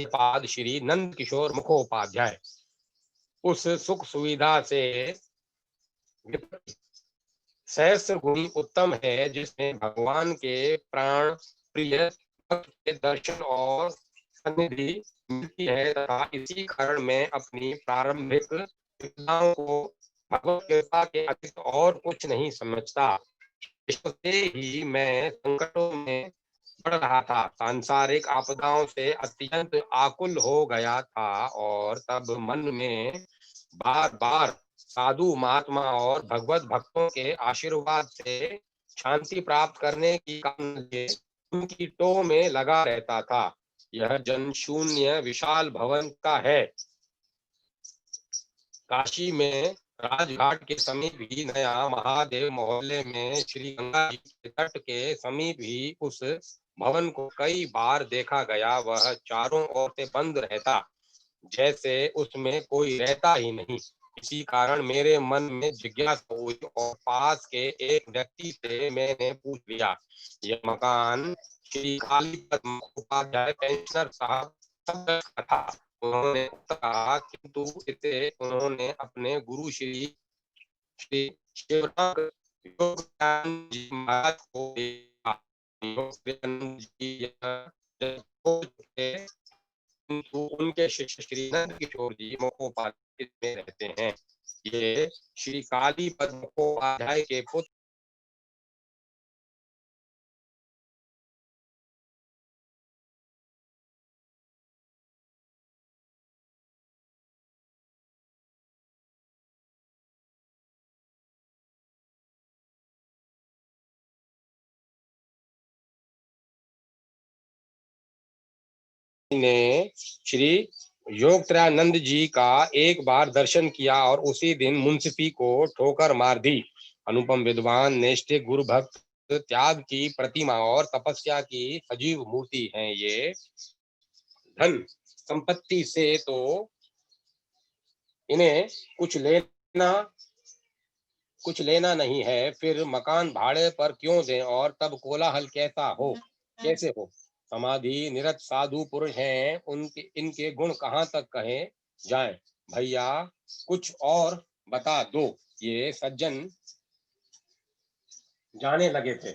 पाद श्री नंद किशोर मुखोपाध्याय उस सुख सुविधा से सहस्र गुणी उत्तम है जिसमें भगवान के प्राण प्रिय भक्त के दर्शन और सन्निधि मिलती है तथा इसी कारण में अपनी प्रारंभिक विपदाओं को भगवत कृपा के अतिरिक्त और कुछ नहीं समझता। इससे ही मैं संकटों में पड़ रहा था, सांसारिक आपदाओं से अत्यंत आकुल हो गया था और तब मन में बार बार साधु महात्मा और भगवत भक्तों के आशीर्वाद से शांति प्राप्त करने की कामना से उनकी टोह में लगा रहता था। यह जन शून्य विशाल भवन का है। काशी में राजघाट के समीप ही नया महादेव मोहल्ले में श्री गंगा जी के तट के समीप ही उस भवन को कई बार देखा गया। वह चारों ओर से बंद रहता, जैसे उसमें कोई रहता ही नहीं। इसी कारण मेरे मन में जिज्ञासा हुई और पास के एक व्यक्ति से मैंने पूछ लिया। यह मकान श्री कालीपद मुखोपाध्याय पेंशनर साहब का था। उन्होंने कहा, किंतु इसे उन्होंने अपने गुरु श्री श्री शिवराम योगानंद जी महाराज को दिया। योगानंद जी किंतु उनके शिष्य श्री नंद किशोर जी मुखोपाध्याय में रहते हैं। ये श्री कालीपद मुखोपाध्याय के पुत्र ने श्री योगत्रानंद जी का एक बार दर्शन किया और उसी दिन मुंसफी को ठोकर मार दी। अनुपम विद्वान, नैष्ठिक गुरु भक्त, त्याग की प्रतिमा और तपस्या की सजीव मूर्ति हैं ये। धन संपत्ति से तो इन्हें कुछ लेना नहीं है, फिर मकान भाड़े पर क्यों दें और तब कोलाहल कैसे हो। समाधि निरत साधु पुरुष हैं, उनके इनके गुण कहाँ तक कहे जाएं। भैया कुछ और बता दो। ये सज्जन जाने लगे थे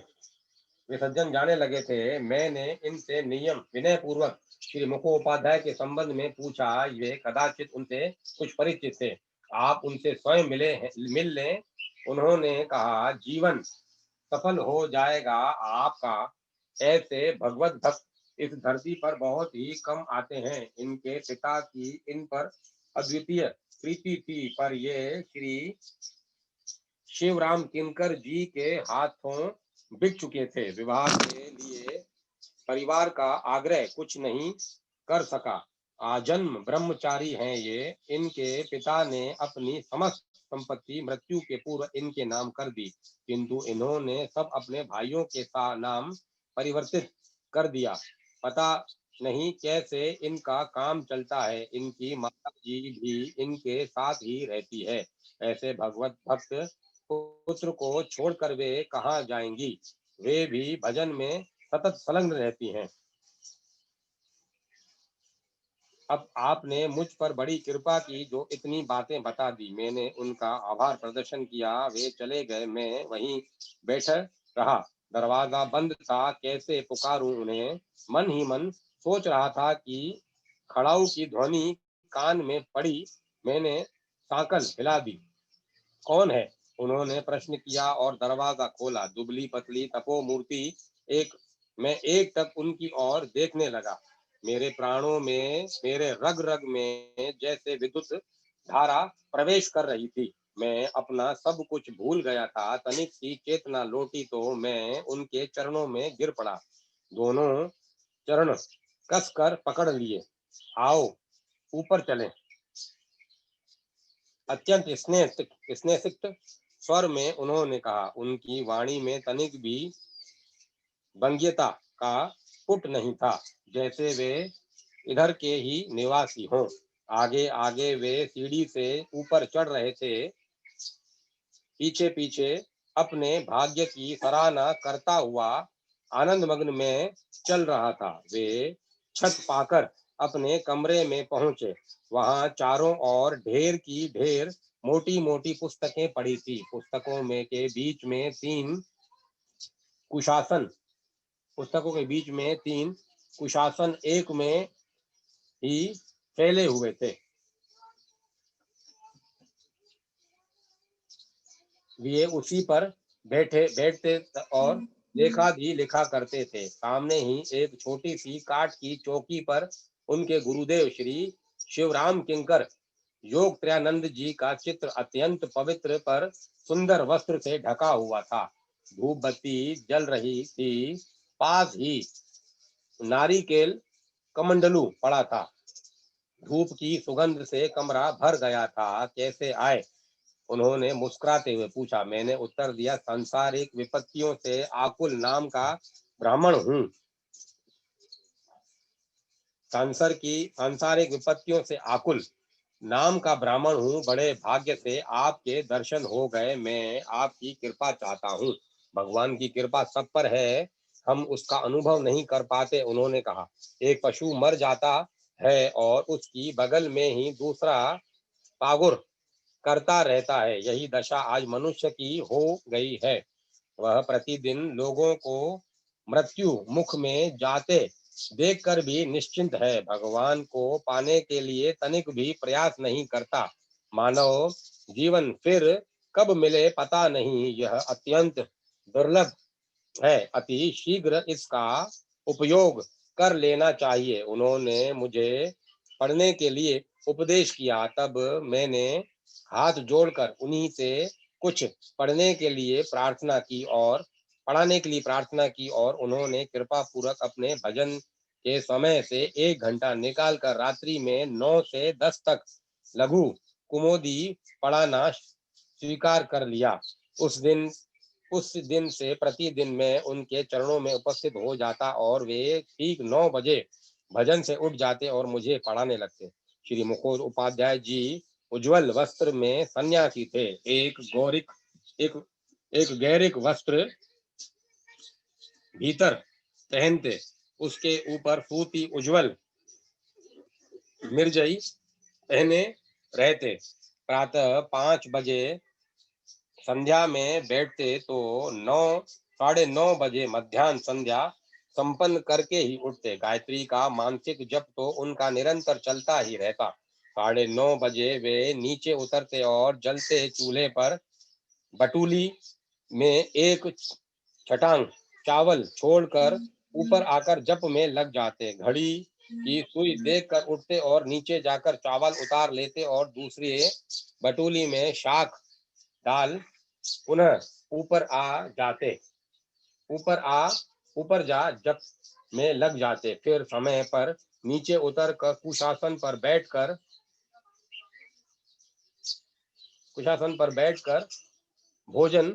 वे सज्जन जाने लगे थे। मैंने इनसे नियम विनय पूर्वक श्री मुखोपाध्याय के संबंध में पूछा। वे कदाचित उनसे कुछ परिचित थे। आप उनसे स्वयं मिल लें। उन्होंने कहा, जीवन सफल हो जाएगा आपका। ऐसे भगवत भक्त इस धरती पर बहुत ही कम आते हैं। इनके पिता की इन पर अद्वितीय प्रीति थी, पर ये श्री शिवराम किंकर जी के हाथों बिक चुके थे। विवाह के लिए परिवार का आग्रह कुछ नहीं कर सका। आजन्म ब्रह्मचारी हैं ये। इनके पिता ने अपनी समस्त संपत्ति मृत्यु के पूर्व इनके नाम कर दी, किंतु इन्होंने सब अपने भाइयों के नाम परिवर्तित कर दिया। पता नहीं कैसे इनका काम चलता है। इनकी माता जी भी इनके साथ ही रहती है। ऐसे भगवत भक्त पुत्र को छोड़कर वे कहाँ जाएंगी। वे भी भजन में सतत संलग्न रहती हैं। अब आपने मुझ पर बड़ी कृपा की जो इतनी बातें बता दी। मैंने उनका आभार प्रदर्शन किया। वे चले गए। मैं वहीं बैठा रहा। दरवाजा बंद था। कैसे पुकारूं उन्हें। मन ही मन सोच रहा था कि खड़ाऊ की ध्वनि कान में पड़ी। मैंने सांकल हिला दी। कौन है? उन्होंने प्रश्न किया और दरवाजा खोला। दुबली पतली तपो मूर्ति एक मैं एक तक उनकी ओर देखने लगा। मेरे प्राणों में, मेरे रग रग में जैसे विद्युत धारा प्रवेश कर रही थी। मैं अपना सब कुछ भूल गया था। तनिक सी चेतना लौटी तो मैं उनके चरणों में गिर पड़ा। दोनों चरण कसकर पकड़ लिए। आओ ऊपर चलें। अत्यंत स्नेहसिक्त स्वर में उन्होंने कहा। उनकी वाणी में तनिक भी व्यंग्यता का पुट नहीं था, जैसे वे इधर के ही निवासी हों। आगे आगे वे सीढ़ी से ऊपर चढ़ रहे थे। पीछे पीछे अपने भाग्य की सराहना करता हुआ आनंदमग्न में चल रहा था। वे छत पाकर अपने कमरे में पहुंचे। वहां चारों ओर ढेर की ढेर मोटी मोटी पुस्तकें पड़ी थी। पुस्तकों में के बीच में तीन कुशासन पुस्तकों के बीच में तीन कुशासन एक में ही फैले हुए थे। वे उसी पर बैठते और लेखा भी लिखा करते थे। सामने ही एक छोटी सी काठ की चौकी पर उनके गुरुदेव श्री शिवराम किंकर योग त्रयानंद जी का चित्र अत्यंत पवित्र पर सुंदर वस्त्र से ढका हुआ था। धूप बत्ती जल रही थी। पास ही नारिकेल कमंडलू पड़ा था। धूप की सुगंध से कमरा भर गया था। कैसे आए? उन्होंने मुस्कुराते हुए पूछा। मैंने उत्तर दिया, सांसारिक विपत्तियों से आकुल नाम का ब्राह्मण हूँ। सांसारिक विपत्तियों से आकुल नाम का ब्राह्मण हूँ। बड़े भाग्य से आपके दर्शन हो गए। मैं आपकी कृपा चाहता हूँ। भगवान की कृपा सब पर है, हम उसका अनुभव नहीं कर पाते। उन्होंने कहा, एक पशु मर जाता है और उसकी बगल में ही दूसरा पागुर करता रहता है। यही दशा आज मनुष्य की हो गई है। वह प्रतिदिन लोगों को मृत्यु मुख में जाते देखकर भी निश्चिंत है। भगवान को पाने के लिए तनिक भी प्रयास नहीं करता। मानव जीवन फिर कब मिले पता नहीं। यह अत्यंत दुर्लभ है। अति शीघ्र इसका उपयोग कर लेना चाहिए। उन्होंने मुझे पढ़ने के लिए उपदेश किया। तब मैंने हाथ जोड़कर उन्हीं से कुछ पढ़ने के लिए प्रार्थना की और पढ़ाने के लिए प्रार्थना की और उन्होंने कृपा पूर्वक अपने भजन के समय से 1 घंटा निकालकर रात्रि में 9 से 10 तक लघु कुमोदी पढ़ाना स्वीकार कर लिया। उस दिन से प्रतिदिन मैं उनके चरणों में उपस्थित हो जाता और वे ठीक 9 बजे भजन से उठ जाते और मुझे पढ़ाने लगते। श्री मुकुंद उपाध्याय जी उज्जवल वस्त्र में सन्यासी थे। एक एक गैरिक वस्त्र भीतर पहनते उसके ऊपर सूती उज्जवल मिर्जई पहने रहते। प्रातः 5 बजे संध्या में बैठते तो 9 साढ़े 9 बजे मध्याह्न संध्या संपन्न करके ही उठते। गायत्री का मानसिक जप तो उनका निरंतर चलता ही रहता। 9:30 बजे वे नीचे उतरते और जलते चूल्हे पर बटुली में एक छटांग चावल छोड़कर ऊपर आकर जप में लग जाते। घड़ी की सुई देखकर उठते और नीचे जाकर चावल उतार लेते और दूसरी बटुली में शाक डाल पुनः ऊपर आ जाते। ऊपर जा जप में लग जाते। फिर समय पर नीचे उतर कर कुशासन पर बैठकर भोजन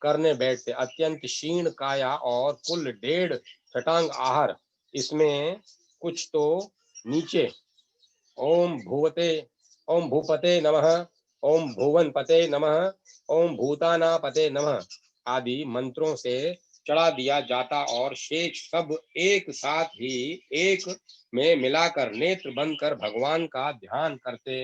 करने बैठते। अत्यंत क्षीण काया और कुल 1.5 छटांग आहार। इसमें कुछ तो नीचे ओम भूपते नमः, ओम भुवन पते नमः, ओम भूतानापते नमः आदि मंत्रों से चढ़ा दिया जाता और शेष सब एक साथ ही एक में मिलाकर नेत्र बंद कर भगवान का ध्यान करते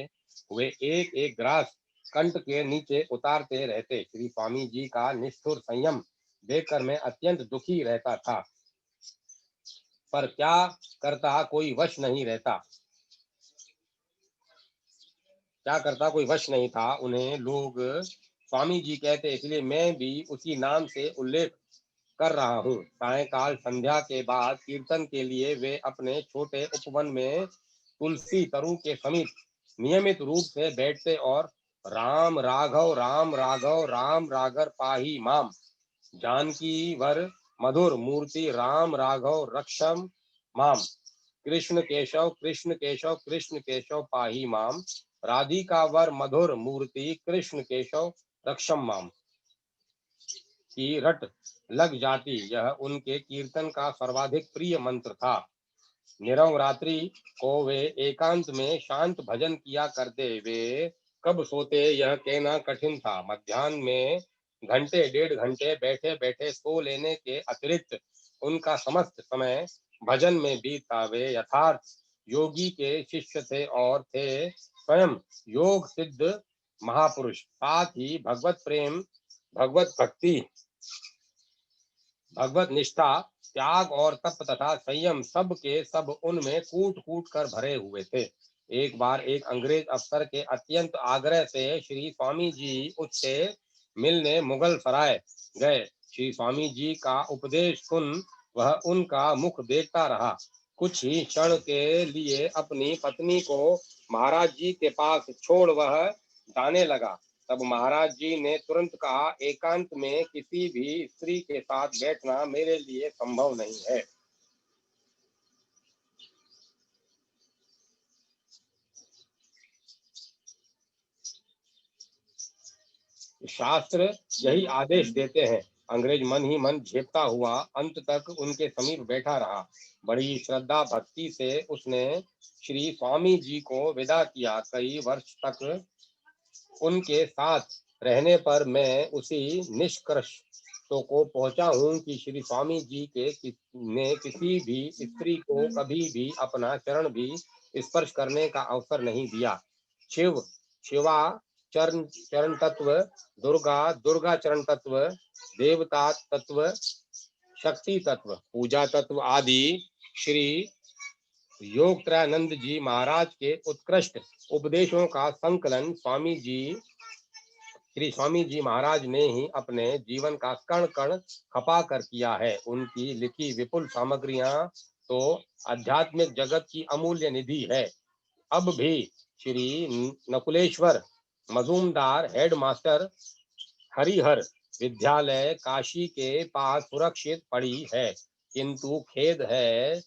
हुए एक एक ग्रास कंठ के नीचे उतारते रहते। श्री स्वामी जी का निष्ठुर संयम देखकर मैं अत्यंत दुखी रहता था, पर क्या करता कोई वश नहीं था। उन्हें लोग स्वामी जी कहते, इसलिए मैं भी उसी नाम से उल्लेख कर रहा हूँ। सायंकाल संध्या के बाद कीर्तन के लिए वे अपने छोटे उपवन में तुलसी तरु के समीप नियमित रूप से बैठते और राम राघव राम राघव राम रागर पाही माम, जानकी वर मधुर मूर्ति राम राघव रक्षम माम, कृष्ण केशव कृष्ण केशव कृष्ण केशव पाही माम, राधिका वर मधुर मूर्ति कृष्ण केशव रक्षम माम की रट लग जाती। यह उनके कीर्तन का सर्वाधिक प्रिय मंत्र था। निरवरात्रि को वे एकांत में शांत भजन किया करते। वे कब सोते यह कहना कठिन था। मध्याह्न में घंटे 1.5 घंटे बैठे बैठे सो लेने के अतिरिक्त उनका समस्त समय भजन में बीतता। वे यथार्थ योगी के शिष्य थे और थे स्वयं योग सिद्ध महापुरुष। साथ ही भगवत प्रेम, भगवत भक्ति, भगवत निष्ठा, त्याग और तप तथा संयम सब के सब उनमें कूट कूट कर भरे हुए थे। एक बार एक अंग्रेज अफसर के अत्यंत आग्रह से श्री स्वामी जी उससे मिलने मुगल सराय गए। श्री स्वामी जी का उपदेश सुन वह उनका मुख देखता रहा। कुछ ही क्षण के लिए अपनी पत्नी को महाराज जी के पास छोड़ वह जाने लगा। तब महाराज जी ने तुरंत कहा, एकांत में किसी भी स्त्री के साथ बैठना मेरे लिए संभव नहीं है। शास्त्र यही आदेश देते हैं। अंग्रेज मन ही मन झेपता हुआ अंत तक उनके समीप बैठा रहा। बड़ी श्रद्धा भक्ति से उसने श्री स्वामी जी को विदा किया। कई वर्ष तक उनके साथ रहने पर मैं उसी निष्कर्ष को पहुंचा हूँ कि श्री स्वामी जी ने किसी भी स्त्री को कभी भी अपना चरण भी स्पर्श करने का अवसर नहीं दिया। शिवा चरण तत्व, दुर्गा चरण तत्व, देवता तत्व, शक्ति तत्व, पूजा तत्व आदि श्री योगत्रानंद जी महाराज के उत्कृष्ट उपदेशों का संकलन श्री स्वामी जी महाराज ने ही अपने जीवन का कण कण खपा कर किया है। उनकी लिखी विपुल सामग्रियां तो आध्यात्मिक जगत की अमूल्य निधि है। अब भी श्री नकुलेश्वर मजूमदार हेडमास्टर हरिहर विद्यालय काशी के पास सुरक्षित पड़ी है, किंतु खेद है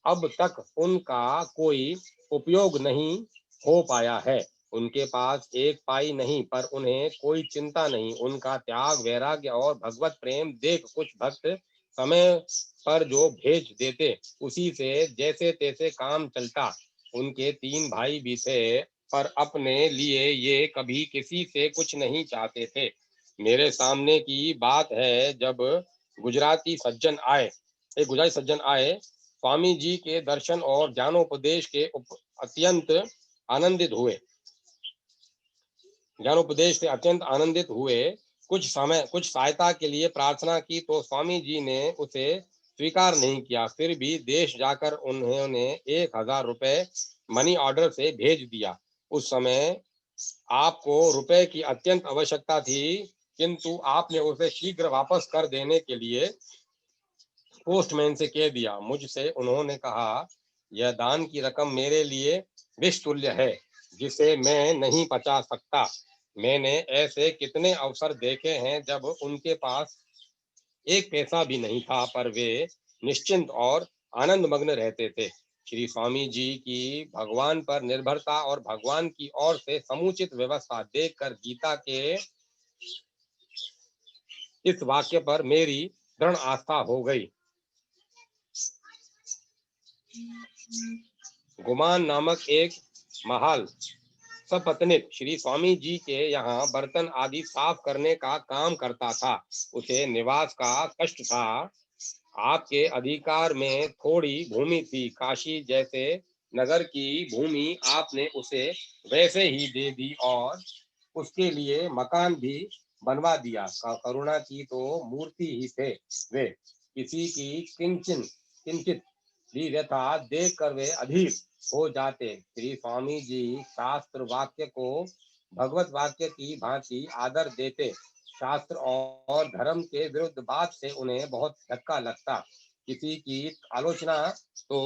अब तक उनका कोई उपयोग नहीं हो पाया है। उनके पास एक पाई नहीं, पर उन्हें कोई चिंता नहीं। उनका त्याग, वैराग्य और भगवत प्रेम देख कुछ भक्त समय पर जो भेज देते उसी से जैसे तैसे काम चलता। उनके 3 भाई भी थे, पर अपने लिए ये कभी किसी से कुछ नहीं चाहते थे। मेरे सामने की बात है, जब एक गुजराती सज्जन आए स्वामी जी के दर्शन और ज्ञानोपदेश के अत्यंत आनंदित हुए। ज्ञानोपदेश से अत्यंत आनंदित हुए। कुछ सहायता के लिए प्रार्थना की तो स्वामी जी ने उसे स्वीकार नहीं किया। फिर भी देश जाकर उन्होंने 1000 रुपए मनी ऑर्डर से भेज दिया। उस समय आपको रुपए की अत्यंत आवश्यकता थी, किंतु आपने उसे शीघ्र वापस कर देने के लिए पोस्टमैन से कह दिया। मुझसे उन्होंने कहा, यह दान की रकम मेरे लिए विष तुल्य है, जिसे मैं नहीं पचा सकता। मैंने ऐसे कितने अवसर देखे हैं जब उनके पास एक पैसा भी नहीं था, पर वे निश्चिंत और आनंद मग्न रहते थे। श्री स्वामी जी की भगवान पर निर्भरता और भगवान की ओर से समुचित व्यवस्था देखकर गीता के इस वाक्य पर मेरी दृढ़ आस्था हो गई। गुमान नामक एक महाल सपत्नीक श्री स्वामी जी के यहाँ बर्तन आदि साफ करने का काम करता था। उसे निवास का कष्ट था। आपके अधिकार में थोड़ी भूमि थी। काशी जैसे नगर की भूमि आपने उसे वैसे ही दे दी और उसके लिए मकान भी बनवा दिया। करुणा की तो मूर्ति ही थे वे। किसी की किंचित भी व्यथा देख कर वे अधीर हो जाते। श्री स्वामी जी शास्त्र वाक्य को भगवत वाक्य की भांति आदर देते। शास्त्र और धर्म के विरुद्ध बात से उन्हें बहुत धक्का लगता। किसी की आलोचना तो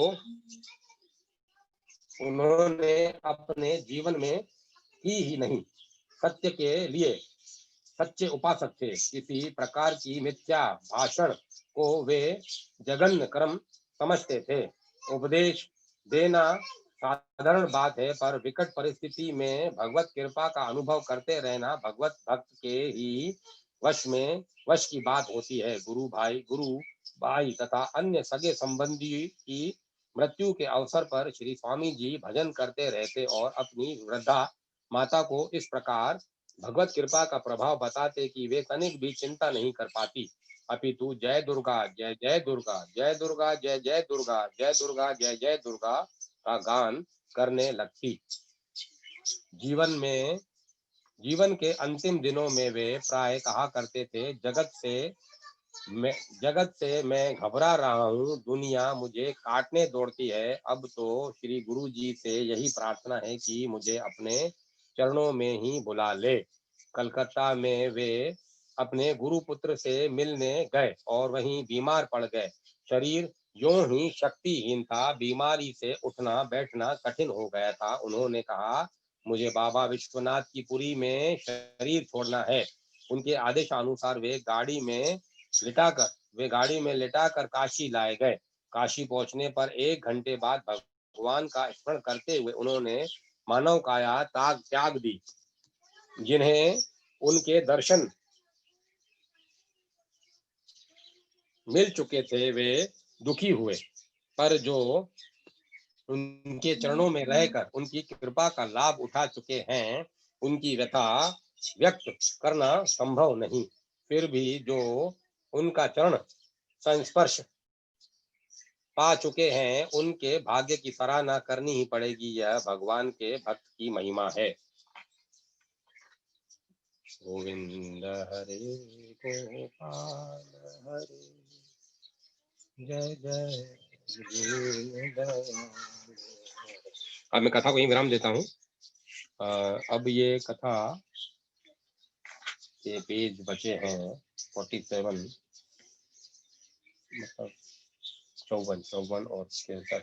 उन्होंने अपने जीवन में की ही नहीं। सत्य के लिए सच्चे उपासक थे। किसी प्रकार की मिथ्या भाषण को वे जघन्य कर्म समझते थे। उपदेश देना साधारण बात है, पर विकट परिस्थिति में भगवत कृपा का अनुभव करते रहना भगवत भक्त के ही वश की बात होती है। गुरु भाई तथा अन्य सगे संबंधी की मृत्यु के अवसर पर श्री स्वामी जी भजन करते रहते और अपनी वृद्धा माता को इस प्रकार भगवत कृपा का प्रभाव बताते कि वे तनिक भी चिंता नहीं कर पाती, अपितु जय दुर्गा जय जय दुर्गा जय दुर्गा जय जय दुर्गा जय दुर्गा जय जय दुर्गा का गान करने लगती। जीवन के अंतिम दिनों में वे प्राय कहा करते थे, जगत से मैं घबरा रहा हूँ, दुनिया मुझे काटने दौड़ती है। अब तो श्री गुरु जी से यही प्रार्थना है कि मुझे अपने चरणों में ही बुला ले। कलकत्ता में वे अपने गुरुपुत्र से मिलने गए और वहीं बीमार पड़ गए। शरीर यूं ही शक्तिहीन था, बीमारी से उठना बैठना कठिन हो गया था। उन्होंने कहा, मुझे बाबा विश्वनाथ की पुरी में शरीर छोड़ना है। उनके आदेशानुसार वे गाड़ी में लिटाकर काशी लाए गए। काशी पहुंचने पर 1 घंटे बाद भगवान का स्मरण करते हुए उन्होंने मानव काया त्याग दी। जिन्हें उनके दर्शन मिल चुके थे वे दुखी हुए, पर जो उनके चरणों में रहकर उनकी कृपा का लाभ उठा चुके हैं, उनकी व्यथा व्यक्त करना संभव नहीं। फिर भी जो उनका चरण संस्पर्श पा चुके हैं, उनके भाग्य की सराहना करनी ही पड़ेगी। यह भगवान के भक्त की महिमा है। गोविंद हरे गोपाल हरे जय जय दीनदयाल। अब मैं कथा को यहीं विराम देता हूँ। अब ये कथा के पेज बचे हैं 47, मतलब 54 और